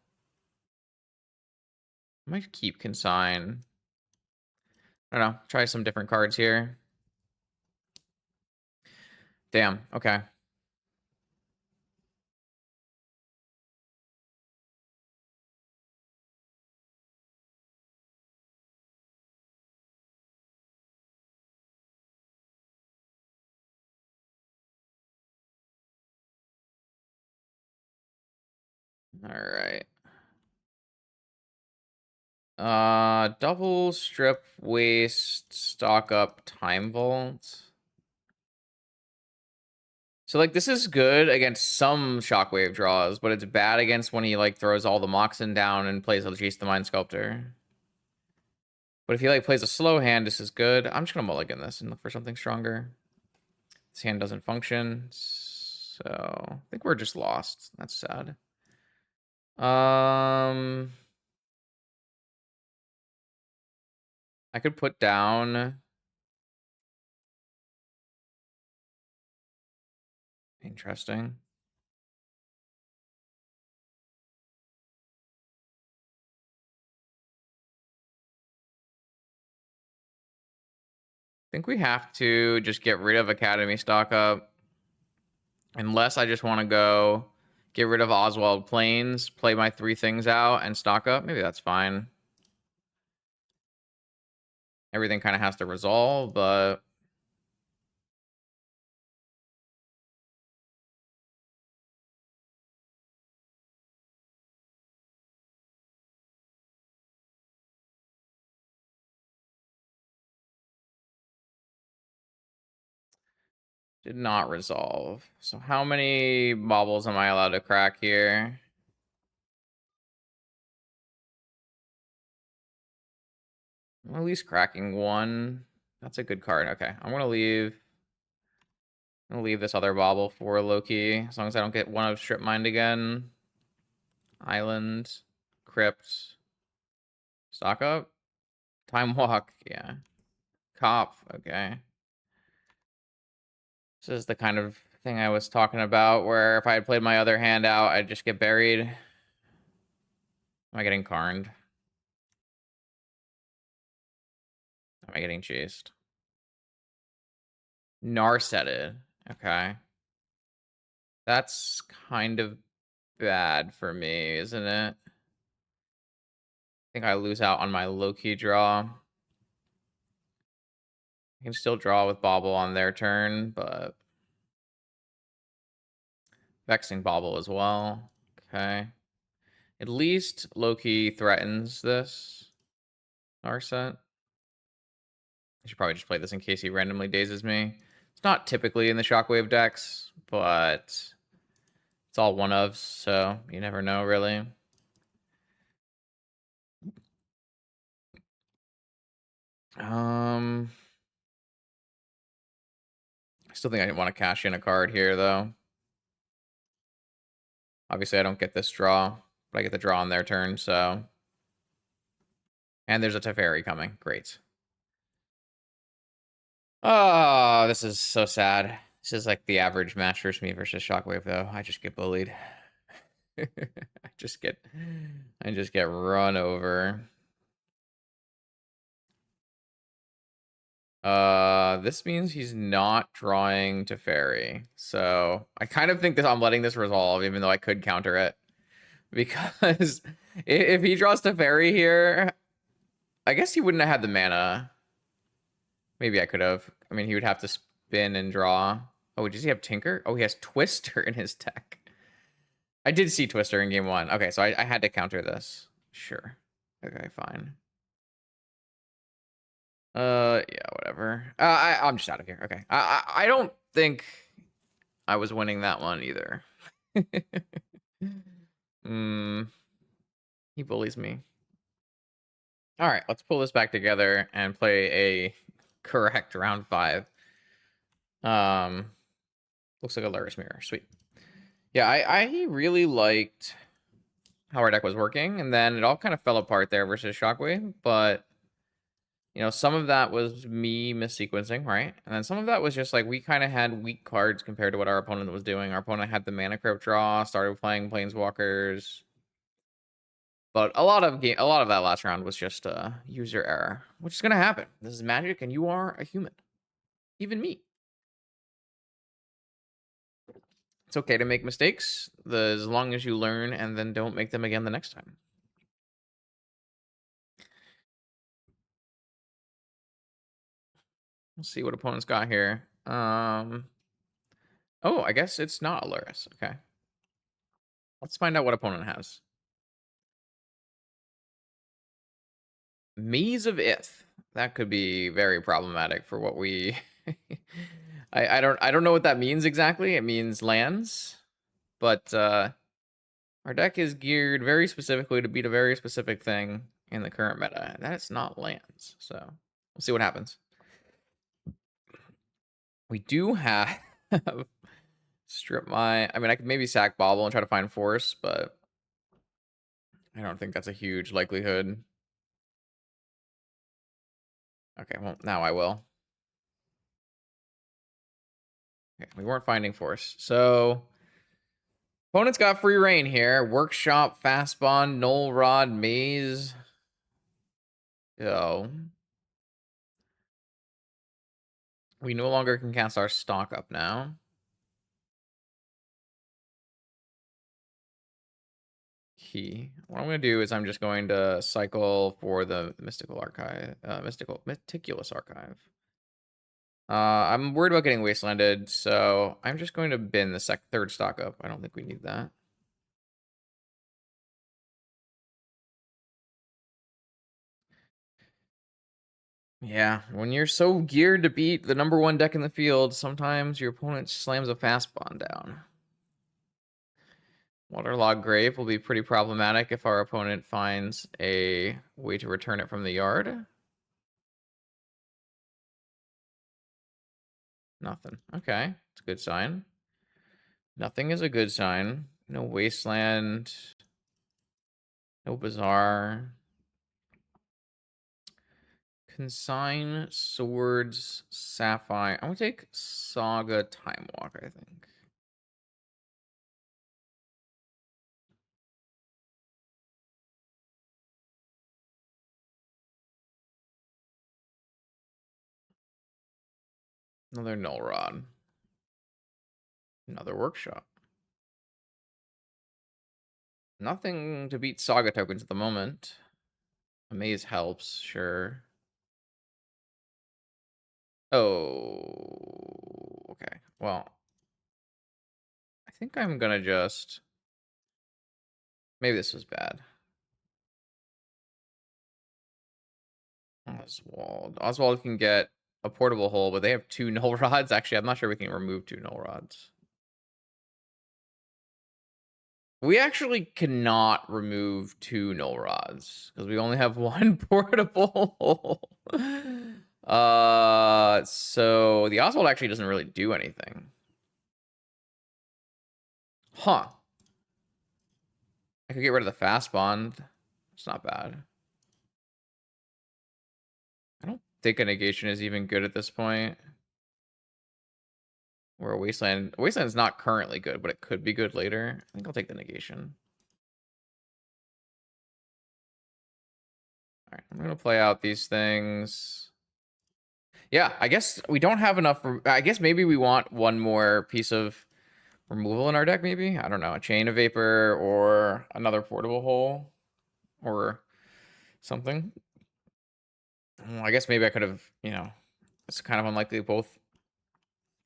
[SPEAKER 1] I might keep Consign. I don't know. Try some different cards here. Damn. Okay. All right. Double strip waste, stock up, time vault. So like this is good against some shockwave draws, but it's bad against when he like throws all the Moxen down and plays a Chase the Mind Sculptor. But if he like plays a slow hand, this is good. I'm just gonna mulligan this and look for something stronger. This hand doesn't function, so I think we're just lost. That's sad. I could put down... Interesting. I think we have to just get rid of Academy stock up. Unless I just want to go get rid of Oswald Plains, play my 3 things out, and stock up. Maybe that's fine. Everything kind of has to resolve, but... Did not resolve. So how many baubles am I allowed to crack here? I'm at least cracking one. That's a good card. Okay, I'm gonna leave this other bauble for Loki, as long as I don't get one of Strip Mind again. Island, Crypt, stock up, Time Walk, yeah. Cop, okay. This is the kind of thing I was talking about, where if I had played my other hand out, I'd just get buried. Am I getting Karned? Am I getting chased? Narsetted, okay. That's kind of bad for me, isn't it? I think I lose out on my Loki draw. I can still draw with Bauble on their turn, but Vexing Bauble as well. Okay. At least Loki threatens this Narset. I should probably just play this in case he randomly dazes me. It's not typically in the Shockwave decks, but it's all one of, so you never know, really. I still think I want to cash in a card here, though. Obviously, I don't get this draw, but I get the draw on their turn, so... And there's a Teferi coming. Great. Oh, this is so sad. This is like the average match versus me versus Shockwave, though. I just get bullied. I just get run over. This means he's not drawing Teferi. So I kind of think that I'm letting this resolve, even though I could counter it. Because if he draws Teferi here, I guess he wouldn't have had the mana. Maybe I could have. I mean, he would have to spin and draw. Oh, does he have Tinker? Oh, he has Twister in his deck. I did see Twister in game one. Okay, so I had to counter this. Sure. Okay, fine. Yeah, whatever. I'm just out of here. Okay. I don't think I was winning that one either. He bullies me. All right, let's pull this back together and play a correct round 5. Looks like a Lurrus Mirror. Sweet. Yeah, I really liked how our deck was working, and then it all kind of fell apart there versus Shockwave, but you know, some of that was me missequencing, right? And then some of that was just like we kind of had weak cards compared to what our opponent was doing. Our opponent had the mana crypt draw, started playing Planeswalkers. But a lot of that last round was just user error, which is gonna happen. This is Magic, and you are a human, even me. It's okay to make mistakes, as long as you learn and then don't make them again the next time. Let's see what opponent's got here. Oh, I guess it's not a Lurrus. Okay, let's find out what opponent has. Maze of Ith. That could be very problematic for what we. I don't know what that means exactly. It means lands, but our deck is geared very specifically to beat a very specific thing in the current meta, and that is not lands. So we'll see what happens. We do have strip my. I mean, I could maybe sack Bobble and try to find Force, but I don't think that's a huge likelihood. Okay, well, now I will. Okay, we weren't finding Force, so opponent's got free reign here. Workshop, Fast Bond, Null Rod, Maze. Yo. We no longer can cast our stock up now. Key. What I'm going to do is I'm just going to cycle for the Mystical Archive. Meticulous Archive. I'm worried about getting Wastelanded, so I'm just going to bin the third stock up. I don't think we need that. Yeah, when you're so geared to beat the #1 deck in the field, sometimes your opponent slams a Fast Bond down. Waterlogged Grave will be pretty problematic if our opponent finds a way to return it from the yard. Nothing. Okay, it's a good sign. Nothing is a good sign. No wasteland. No bazaar. Consign, swords, sapphire. I'm gonna take Saga Time Walk, I think. Another null rod. Another workshop. Nothing to beat Saga tokens at the moment. Amaze helps, sure. Oh, okay. Well, I think I'm gonna just... Maybe this was bad. Oswald. Oswald can get a portable hole, but they have 2 null rods. Actually, I'm not sure we can remove 2 null rods. We actually cannot remove 2 null rods because we only have 1 portable hole. So the Oswald actually doesn't really do anything. Huh. I could get rid of the fast bond. It's not bad. I don't think a negation is even good at this point. Or a wasteland. Wasteland is not currently good, but it could be good later. I think I'll take the negation. All right, I'm gonna play out these things. Yeah, I guess we don't have enough. I guess maybe we want one more piece of removal in our deck, maybe? I don't know. A Chain of Vapor or another portable hole or something. Well, I guess maybe I could have, you know, it's kind of unlikely both.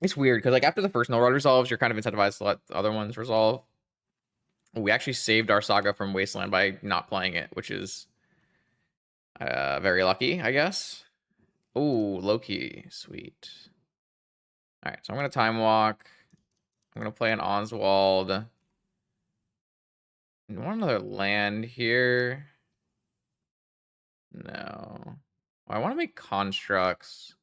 [SPEAKER 1] It's weird because, like, after the first null rod resolves, you're kind of incentivized to let the other ones resolve. We actually saved our Saga from Wasteland by not playing it, which is very lucky, I guess. Ooh, Loki. Sweet. All right, so I'm going to Time Walk. I'm going to play an Oswald. I want another land here. No. I want to make constructs.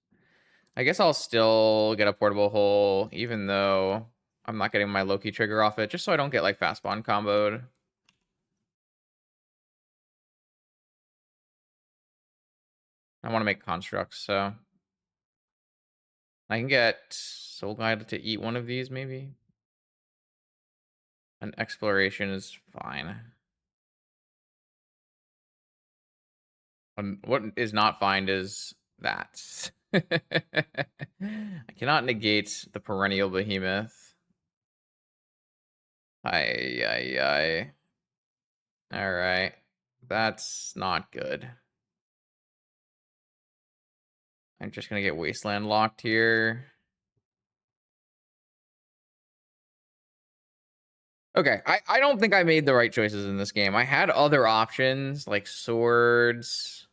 [SPEAKER 1] I guess I'll still get a portable hole, even though I'm not getting my Loki trigger off it, just so I don't get, like, fast bond comboed. I want to make constructs, so I can get Soul Guide to eat one of these, maybe. An exploration is fine. What is not fine is that. I cannot negate the perennial behemoth. Ay, ay, ay. All right. That's not good. I'm just going to get Wasteland locked here. Okay, I don't think I made the right choices in this game. I had other options, like swords.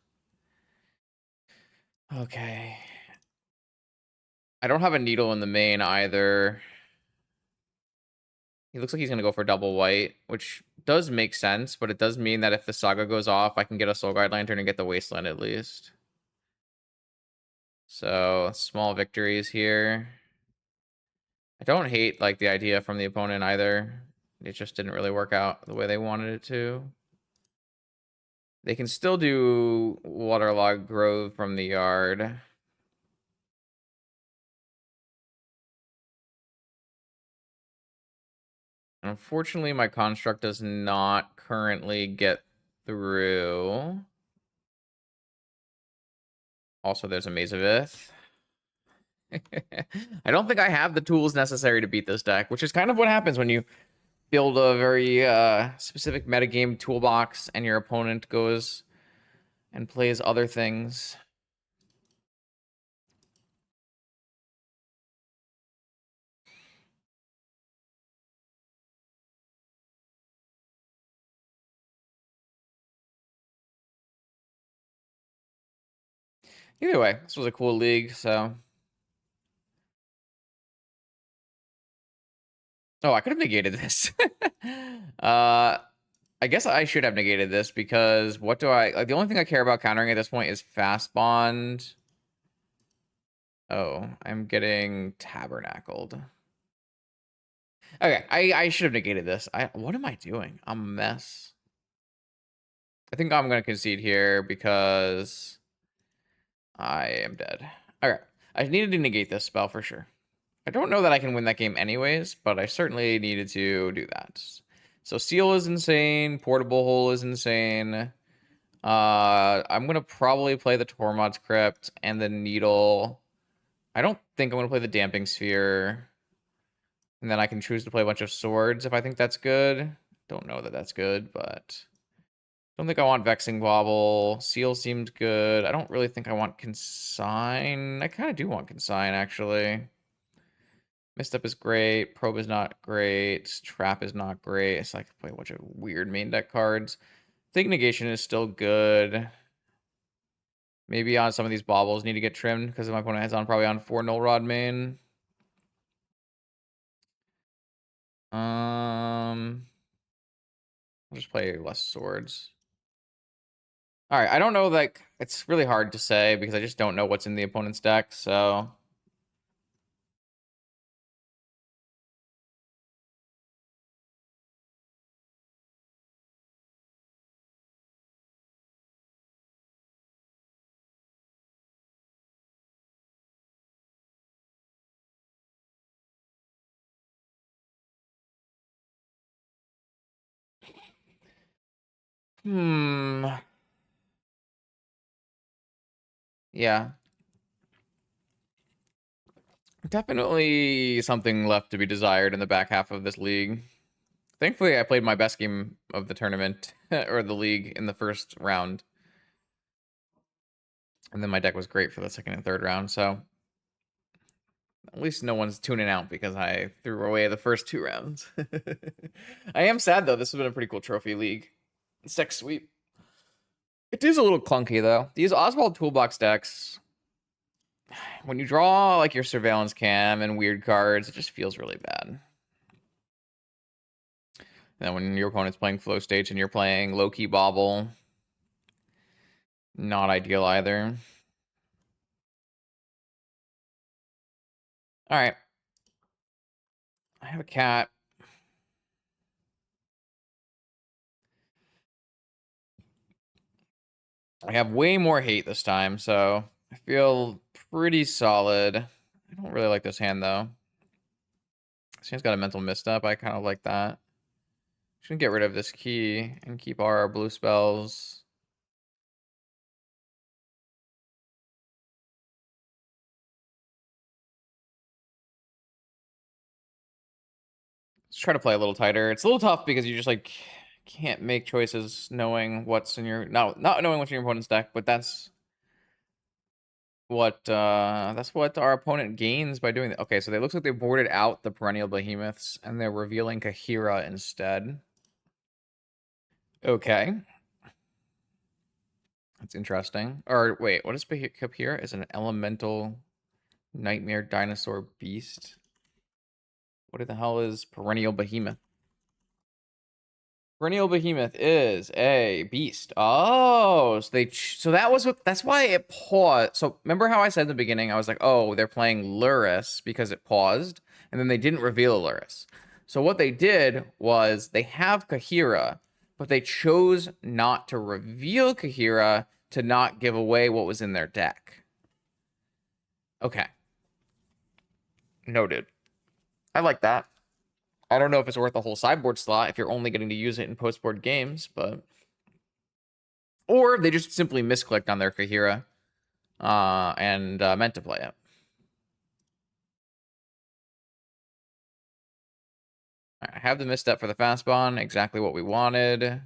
[SPEAKER 1] Okay. I don't have a needle in the main either. He looks like he's going to go for double white, which does make sense, but it does mean that if the Saga goes off, I can get a Soul Guide Lantern and get the Wasteland at least. So, small victories here. I don't hate, like, the idea from the opponent either. It just didn't really work out the way they wanted it to. They can still do Waterlog Grove from the yard. Unfortunately, my construct does not currently get through. Also, there's a Maze of Ith. I don't think I have the tools necessary to beat this deck, which is kind of what happens when you build a very specific metagame toolbox and your opponent goes and plays other things. Either way, this was a cool league, so... Oh, I could have negated this. I guess I should have negated this because what do I... Like, the only thing I care about countering at this point is Fast Bond. Oh, I'm getting tabernacled. Okay, I should have negated this. What am I doing? I'm a mess. I think I'm gonna concede here because I am dead. Okay, I needed to negate this spell for sure. I don't know that I can win that game anyways, but I certainly needed to do that. So Seal is insane. Portable Hole is insane. I'm gonna probably play the Tormod's Crypt and the Needle. I don't think I'm gonna play the Damping Sphere. And then I can choose to play a bunch of swords if I think that's good. Don't know that that's good, but don't think I want Vexing Bauble. Seal seemed good. I don't really think I want Consign. I kind of do want Consign, actually. Misstep is great. Probe is not great. Trap is not great. It's like play a bunch of weird main deck cards. I think Negation is still good. Maybe on some of these baubles need to get trimmed because my opponent has on probably on 4 Null Rod main. I'll just play less swords. All right, I don't know, like, it's really hard to say because I just don't know what's in the opponent's deck, so... Yeah. Definitely something left to be desired in the back half of this league. Thankfully, I played my best game of the tournament, or the league, in the first round. And then my deck was great for the second and third round, so... At least no one's tuning out because I threw away the first 2 rounds. I am sad, though. This has been a pretty cool trophy league. Deck sweep. It is a little clunky, though. These Oswald Toolbox decks, when you draw, like, your Surveillance Cam and weird cards, it just feels really bad. And then when your opponent's playing Flow Stage and you're playing Loki Bobble, not ideal either. All right. I have a cat. I have way more hate this time, so I feel pretty solid. I don't really like this hand, though. This hand's got a mental misstep. I kind of like that. Should get rid of this key and keep our blue spells. Let's try to play a little tighter. It's a little tough because you just like can't make choices knowing what's in your not knowing what's in your opponent's deck, but that's what our opponent gains by doing that. Okay, so they looks like they boarded out the Perennial Behemoths and they're revealing Kahira instead. Okay. That's interesting. Or wait, what is Kahira? Is an elemental nightmare dinosaur beast? What the hell is Perennial Behemoth? Perennial Behemoth is a beast. Oh, so that's why it paused. So remember how I said in the beginning, I was like, oh, they're playing Lurrus because it paused, and then they didn't reveal Lurrus. So what they did was they have Kahira, but they chose not to reveal Kahira to not give away what was in their deck. Okay. Noted. I like that. I don't know if it's worth a whole sideboard slot if you're only getting to use it in post-board games, but... Or they just simply misclicked on their Kahira and meant to play it. I have the misstep for the fast spawn, exactly what we wanted.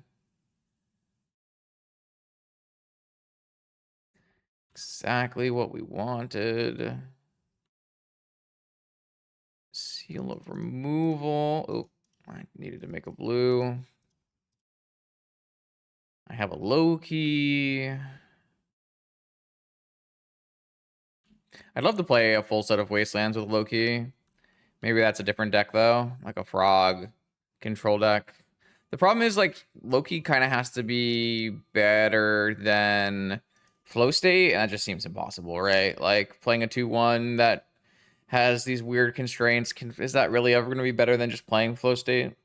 [SPEAKER 1] Exactly what we wanted. Seal of removal. Oh, I needed to make a blue. I have a Loki. I'd love to play a full set of Wastelands with Loki. Maybe that's a different deck, though. Like a Frog control deck. The problem is, like, Loki kind of has to be better than flow state, and that just seems impossible, right? Like playing a 2/1 that has these weird constraints. Is that really ever going to be better than just playing flow state?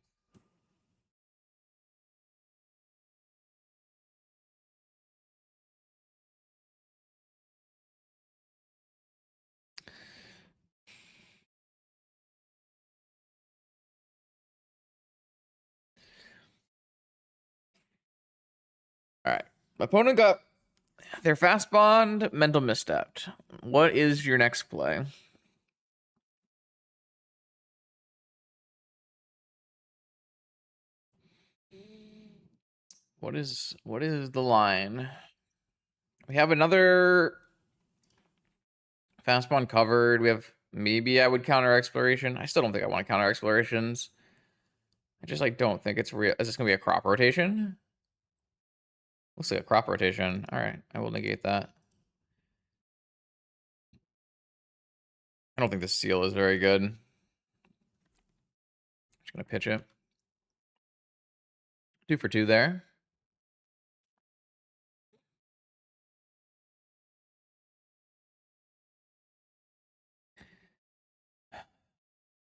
[SPEAKER 1] All right. My opponent got their fast bond, mental misstep. What is your next play? What is the line? We have another fast bond covered. We have maybe I would counter exploration. I still don't think I want to counter explorations. I just like don't think it's real. Is this gonna be a crop rotation? Looks like a crop rotation. All right, I will negate that. I don't think the seal is very good. Just gonna pitch it. 2 for 2 there.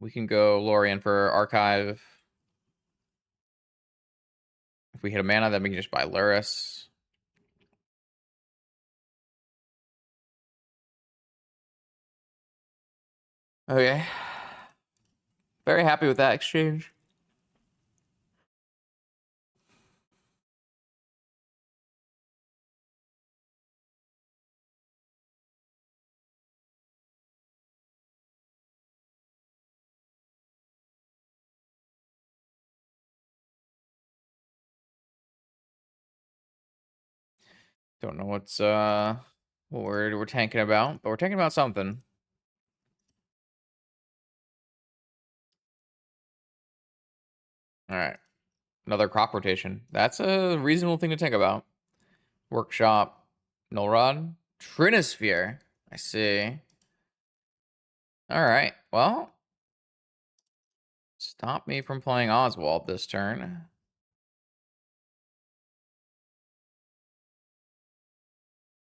[SPEAKER 1] We can go Lorien for archive. If we hit a mana, then we can just buy Lurrus. Okay. Very happy with that exchange. Don't know what's what we're tanking about, but we're tanking about something. All right. Another crop rotation. That's a reasonable thing to think about. Workshop, Null Rod, Trinisphere. I see. All right. Well, stop me from playing Oswald this turn.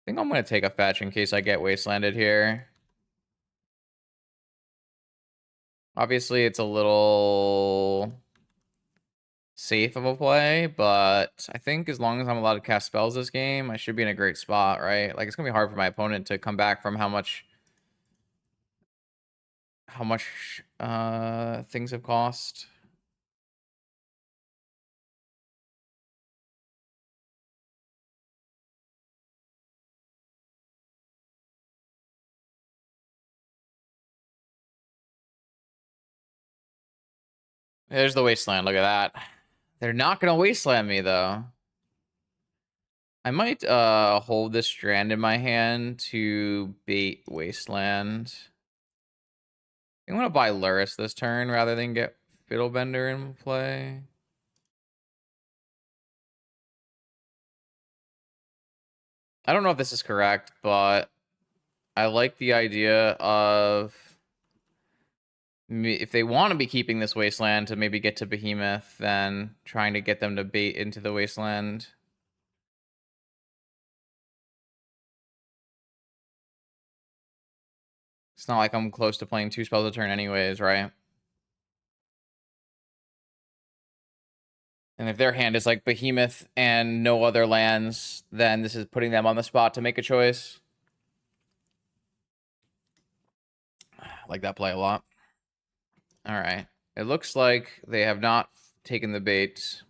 [SPEAKER 1] I think I'm going to take a fetch in case I get wastelanded here. Obviously, it's a little safe of a play, but I think as long as I'm allowed to cast spells this game, I should be in a great spot, right? Like, it's going to be hard for my opponent to come back from how much things have cost. There's the wasteland. Look at that. They're not gonna wasteland me though. I might hold this strand in my hand to bait wasteland. I'm gonna buy Lurrus this turn rather than get Fiddlebender in play. I don't know if this is correct, but I like the idea of if they want to be keeping this wasteland to maybe get to Behemoth, then trying to get them to bait into the wasteland. It's not like I'm close to playing 2 spells a turn anyways, right? And if their hand is like Behemoth and no other lands, then this is putting them on the spot to make a choice. I like that play a lot. All right. It looks like they have not taken the bait.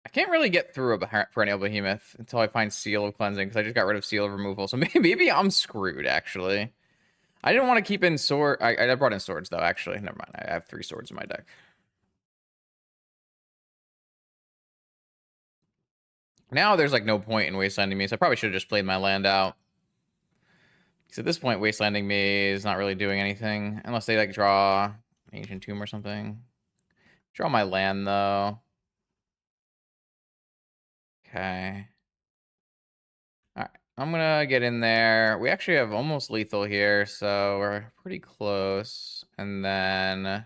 [SPEAKER 1] I can't really get through a perennial Behemoth until I find Seal of Cleansing, because I just got rid of Seal of Removal. So maybe I'm screwed, actually. I didn't want to keep in sword. I brought in swords, though, actually. Never mind. I have 3 swords in my deck. Now there's like no point in wastelanding me, so I probably should have just played my land out. Because at this point, wastelanding me is not really doing anything. Unless they like draw Ancient Tomb or something. Draw my land, though. Okay. Alright. I'm gonna get in there. We actually have almost lethal here, so we're pretty close. And then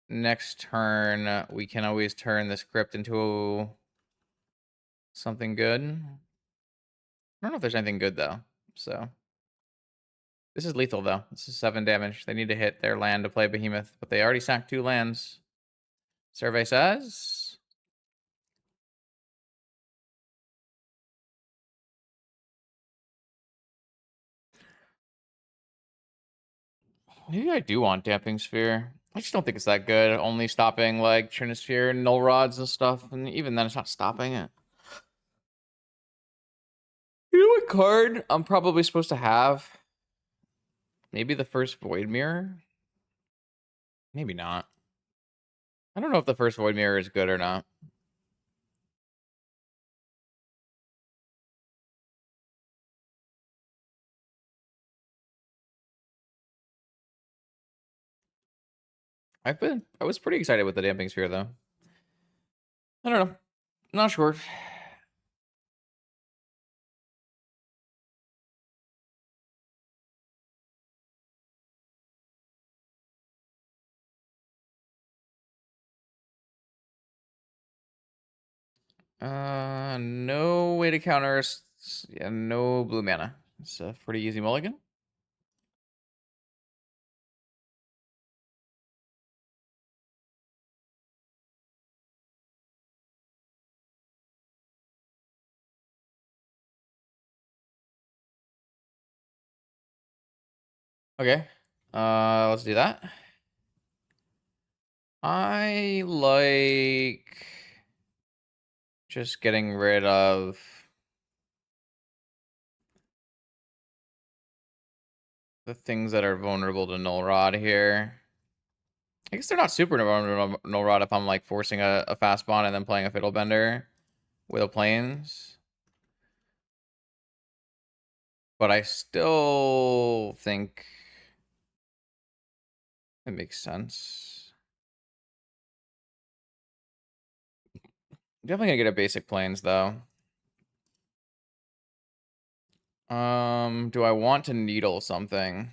[SPEAKER 1] next turn, we can always turn this crypt into something good. I don't know if there's anything good though. So this is lethal though. This is 7 damage. They need to hit their land to play Behemoth, but they already sacked 2 lands. Survey says. Maybe I do want Damping Sphere. I just don't think it's that good. Only stopping like Trinisphere and Null Rods and stuff. And even then, it's not stopping it. You know what card I'm probably supposed to have? Maybe the first Void Mirror? Maybe not. I don't know if the first Void Mirror is good or not. I was pretty excited with the Damping Sphere though. I don't know. Not sure. No way to counter. Yeah, no blue mana. It's a pretty easy mulligan. Okay. Let's do that. I like just getting rid of the things that are vulnerable to Null Rod here. I guess they're not super vulnerable to Null Rod if I'm like forcing a fast bond and then playing a Fiddle Bender with a Plains. But I still think it makes sense. Definitely gonna get a basic Plains though. Do I want to needle something?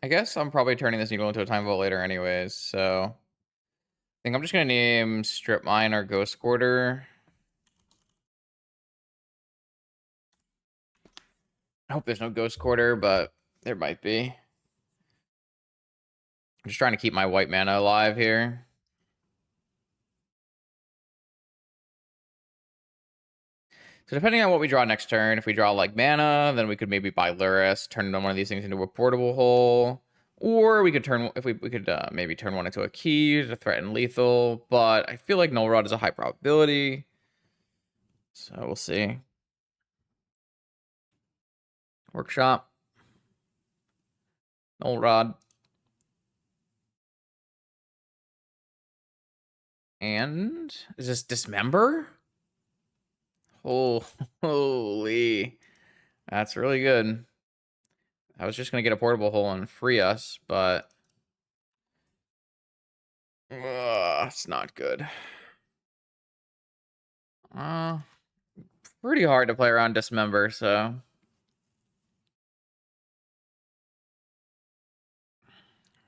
[SPEAKER 1] I guess I'm probably turning this needle into a time vault later anyways, so I think I'm just gonna name Strip Mine or Ghost Quarter. I hope there's no Ghost Quarter, but there might be. I'm just trying to keep my white mana alive here. So depending on what we draw next turn, if we draw like mana, then we could maybe buy Lurrus, turn one of these things into a portable hole. Or we could turn, if we could maybe turn one into a key to threaten lethal. But I feel like Null Rod is a high probability. So we'll see. Workshop. Null Rod. And is this Dismember? Oh, holy. That's really good. I was just going to get a portable hole and free us, but it's not good. Pretty hard to play around Dismember, so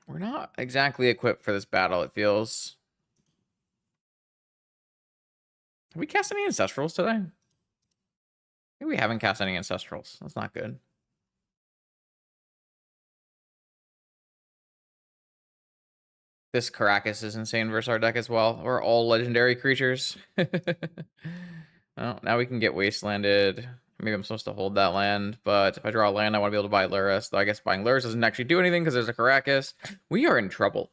[SPEAKER 1] we're not exactly equipped for this battle, it feels. Have we cast any Ancestrals today? Maybe we haven't cast any Ancestrals. That's not good. This Caracas is insane versus our deck as well. We're all legendary creatures. Well, now we can get Wastelanded. Maybe I'm supposed to hold that land, but if I draw a land, I want to be able to buy Lurrus. Though I guess buying Lurrus doesn't actually do anything because there's a Caracas. We are in trouble.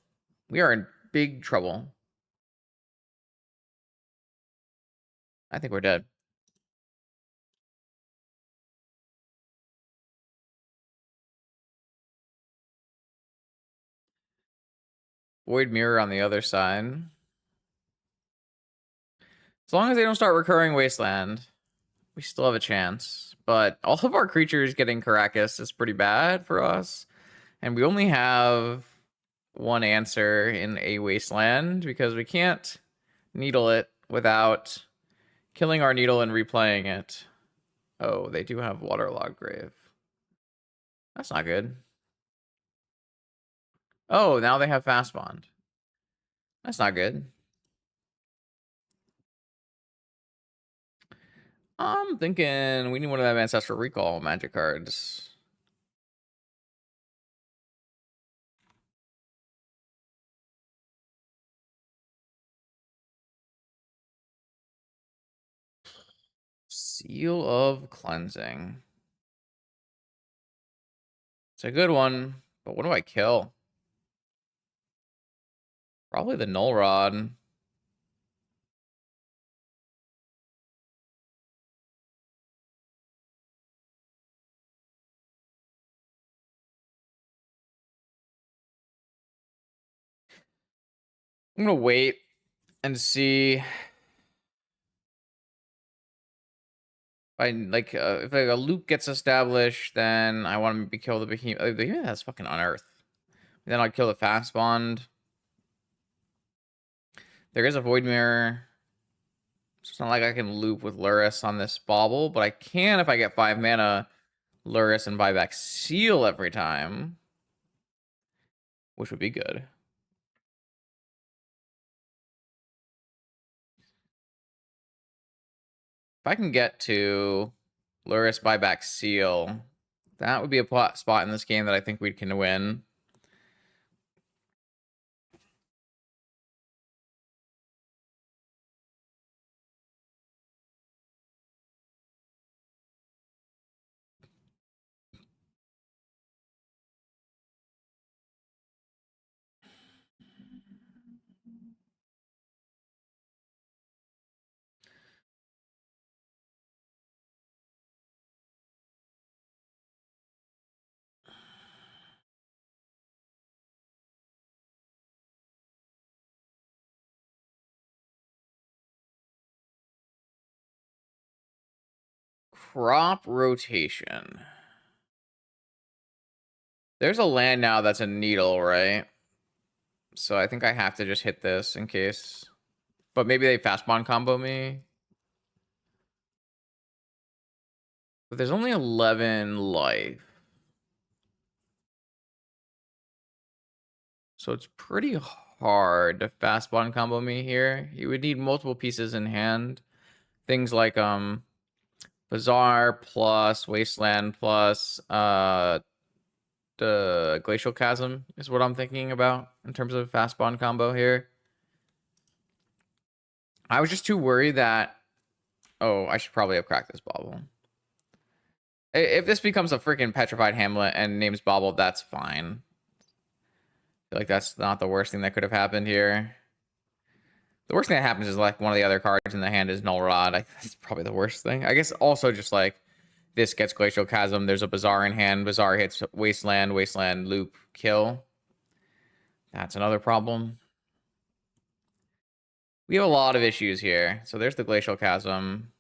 [SPEAKER 1] We are in big trouble. I think we're dead. Void Mirror on the other side. As long as they don't start recurring Wasteland, we still have a chance. But all of our creatures getting Caracas is pretty bad for us. And we only have one answer in a wasteland because we can't needle it without killing our needle and replaying it. Oh, they do have waterlogged grave. That's not good. Oh, now they have fast bond. That's not good. I'm thinking we need one of them ancestral recall magic cards. Seal of Cleansing. It's a good one, but what do I kill? Probably the Null Rod. I'm gonna wait and see if like a loop gets established, then I want to maybe kill the behemoth. The behemoth has fucking unearth. Then I'll kill the fast bond. There is a void mirror. So it's not like I can loop with Lurrus on this bauble, but I can if I get 5 mana Lurrus and buy back seal every time, which would be good. If I can get to Lurrus buyback seal, that would be a spot in this game that I think we can win. Crop rotation. There's a land now that's a needle, right? So I think I have to just hit this in case. But maybe they fast bond combo me. But there's only 11 life. So it's pretty hard to fast bond combo me here. You would need multiple pieces in hand. Things like Bazaar plus Wasteland plus the Glacial Chasm is what I'm thinking about in terms of fast bond combo here. I was just too worried that I should probably have cracked this bauble. If this becomes a freaking petrified hamlet and names Bobble, that's fine. I feel like that's not the worst thing that could have happened here. The worst thing that happens is like one of the other cards in the hand is Null Rod. That's probably the worst thing. I guess also just like this gets Glacial Chasm. There's a Bazaar in hand. Bazaar hits Wasteland, Wasteland, loop, kill. That's another problem. We have a lot of issues here. So there's the Glacial Chasm.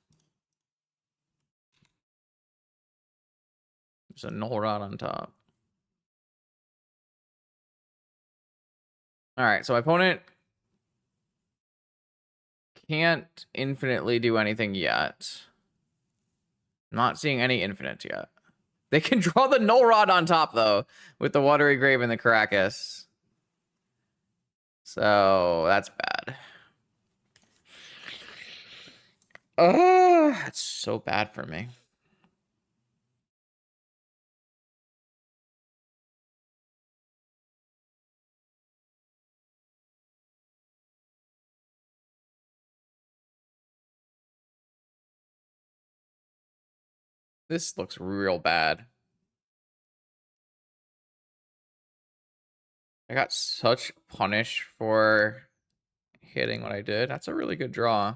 [SPEAKER 1] There's a Null Rod on top. All right, so my opponent can't infinitely do anything yet. Not seeing any infinite yet. They can draw the Null Rod on top, though, with the Watery Grave and the Caracas. So, that's bad. That's so bad for me. This looks real bad. I got such punish for hitting what I did. That's a really good draw.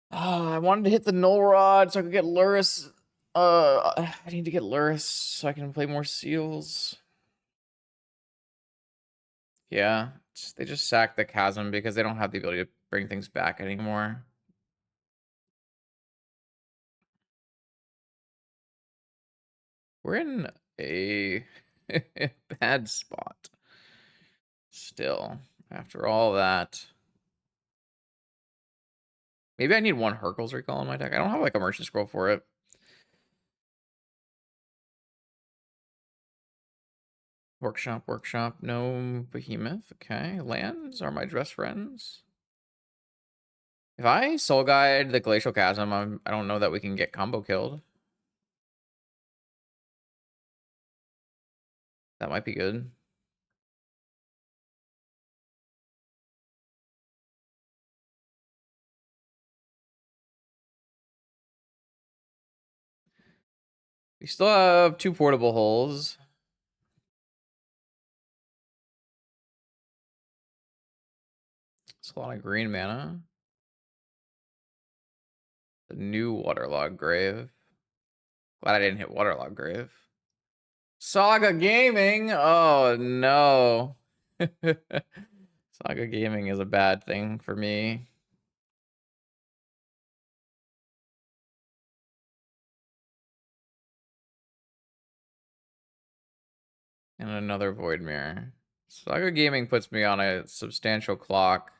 [SPEAKER 1] I wanted to hit the Null Rod so I could get Lurrus. I need to get Lurrus so I can play more seals. Yeah, they just sacked the Chasm because they don't have the ability to bring things back anymore. We're in a bad spot. Still, after all that. Maybe I need one Hercules recall in my deck. I don't have like a merchant scroll for it. Workshop, no behemoth. Okay, lands are my best friends. If I soul guide the Glacial Chasm, I don't know that we can get combo killed. That might be good. We still have 2 portable holes. It's a lot of green mana. The new Waterlog Grave. Glad I didn't hit Waterlog Grave. Saga Gaming! Oh no. Saga Gaming is a bad thing for me. And another Void Mirror. Saga Gaming puts me on a substantial clock.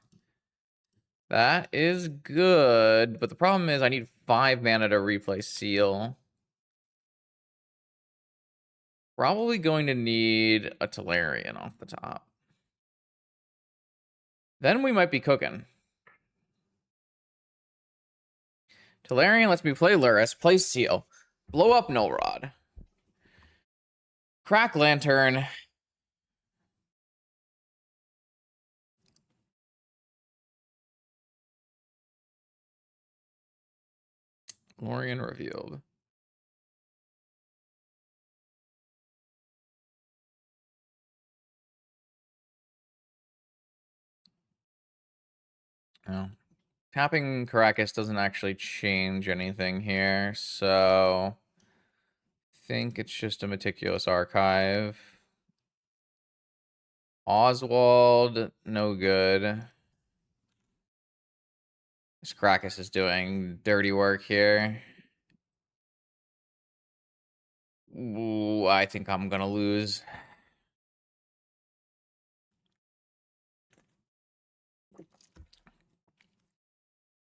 [SPEAKER 1] That is good, but the problem is I need 5 mana to replay Seal. Probably going to need a Tolarian off the top. Then we might be cooking. Tolarian lets me play Lurrus, play Seal, blow up Null Rod, crack Lantern. Lorien revealed. Oh. Tapping Caracas doesn't actually change anything here, so I think it's just a meticulous archive. Oswald, no good. This Caracas is doing dirty work here. Ooh, I think I'm gonna lose.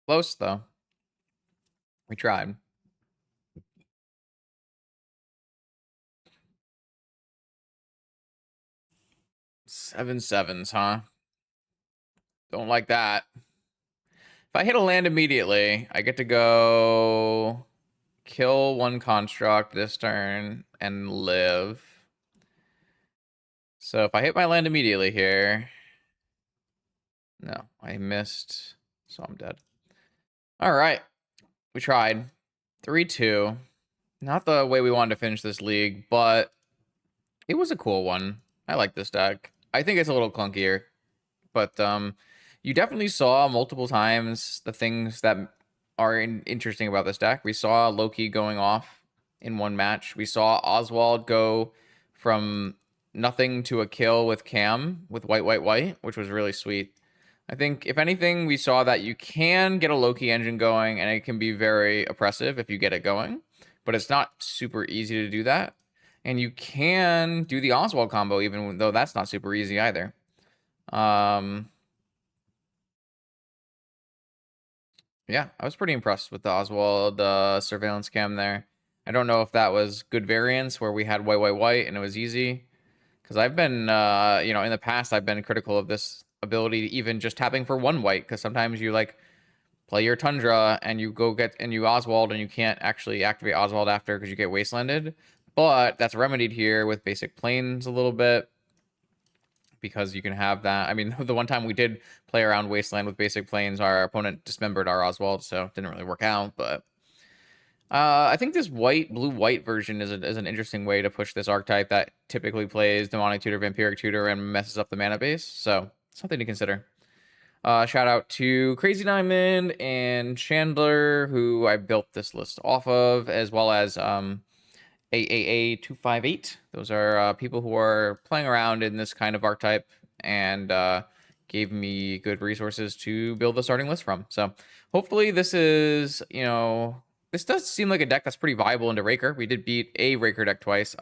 [SPEAKER 1] Close, though. We tried. 7 sevens, huh? Don't like that. If I hit a land immediately, I get to go kill 1 construct this turn and live. So if I hit my land immediately here... No, I missed, so I'm dead. All right. We tried. 3-2. Not the way we wanted to finish this league, but it was a cool one. I like this deck. I think it's a little clunkier, but you definitely saw multiple times the things that are interesting about this deck. We saw Loki going off in one match. We saw Oswald go from nothing to a kill with Cam with white, which was really sweet. I think, if anything, we saw that you can get a Loki engine going, and it can be very oppressive if you get it going, but it's not super easy to do that. And you can do the Oswald combo, even though that's not super easy either. Yeah, I was pretty impressed with the Oswald surveillance cam there. I don't know if that was good variance where we had white, and it was easy. Because I've been, in the past, I've been critical of this ability, even just tapping for 1 white, because sometimes you, like, play your Tundra, and you go get, and you Oswald, and you can't actually activate Oswald after because you get wastelanded. But that's remedied here with basic planes a little bit, because you can have that. I mean, the one time we did play around Wasteland with basic planes, our opponent dismembered our Oswald, so it didn't really work out, but... I think this blue-white version is an interesting way to push this archetype that typically plays Demonic Tutor, Vampiric Tutor, and messes up the mana base. So, something to consider. Shout out to Crazy Diamond and Chandler, who I built this list off of, as well as AAA258. Those are people who are playing around in this kind of archetype and gave me good resources to build the starting list from. So, hopefully this is, This does seem like a deck that's pretty viable into Raker. We did beat a Raker deck twice.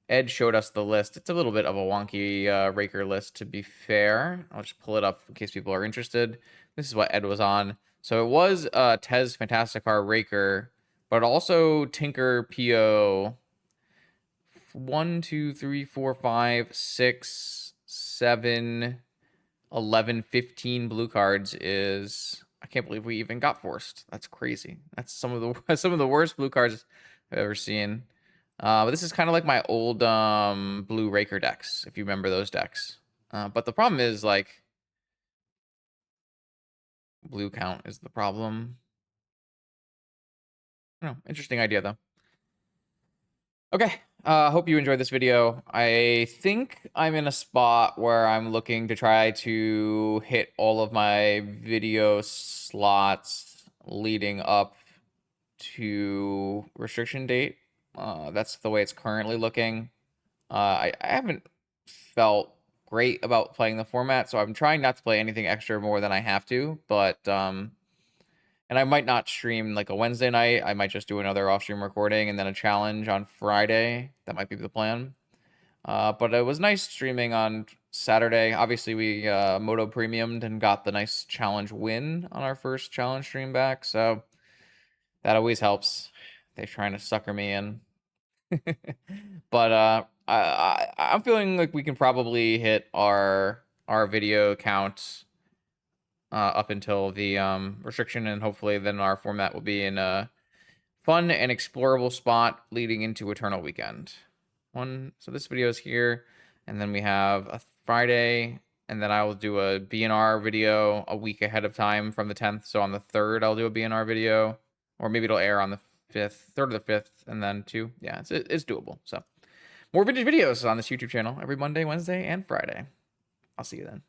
[SPEAKER 1] Ed showed us the list. It's a little bit of a wonky Raker list, to be fair. I'll just pull it up in case people are interested. This is what Ed was on. So it was Tez Fantasticar Raker, but also Tinker PO. 1, 2, 3, 4, 5, 6, 7, 11, 15 blue cards is... I can't believe we even got forced. That's crazy. That's some of the some of the worst blue cards I've ever seen. But this is kind of like my old blue Raker decks, if you remember those decks. But the problem is, like, blue count is the problem. Oh, interesting idea, though. Okay, hope you enjoyed this video. I think I'm in a spot where I'm looking to try to hit all of my video slots leading up to restriction date. That's the way it's currently looking. I haven't felt great about playing the format, so I'm trying not to play anything extra more than I have to, but and I might not stream like a Wednesday night. I might just do another off-stream recording and then a challenge on Friday. That might be the plan. But it was nice streaming on Saturday. Obviously, we Moto Premiumed and got the nice challenge win on our first challenge stream back. So that always helps. They're trying to sucker me in. But I'm feeling like we can probably hit our video count up until the restriction, and hopefully then our format will be in a fun and explorable spot leading into Eternal Weekend. So this video is here, and then we have a Friday, and then I will do a BNR video a week ahead of time from the 10th. So on the 3rd, I'll do a BNR video, or maybe it'll air on the 5th, 3rd or the 5th, and then 2. Yeah, it's doable. So more vintage videos on this YouTube channel every Monday, Wednesday, and Friday. I'll see you then.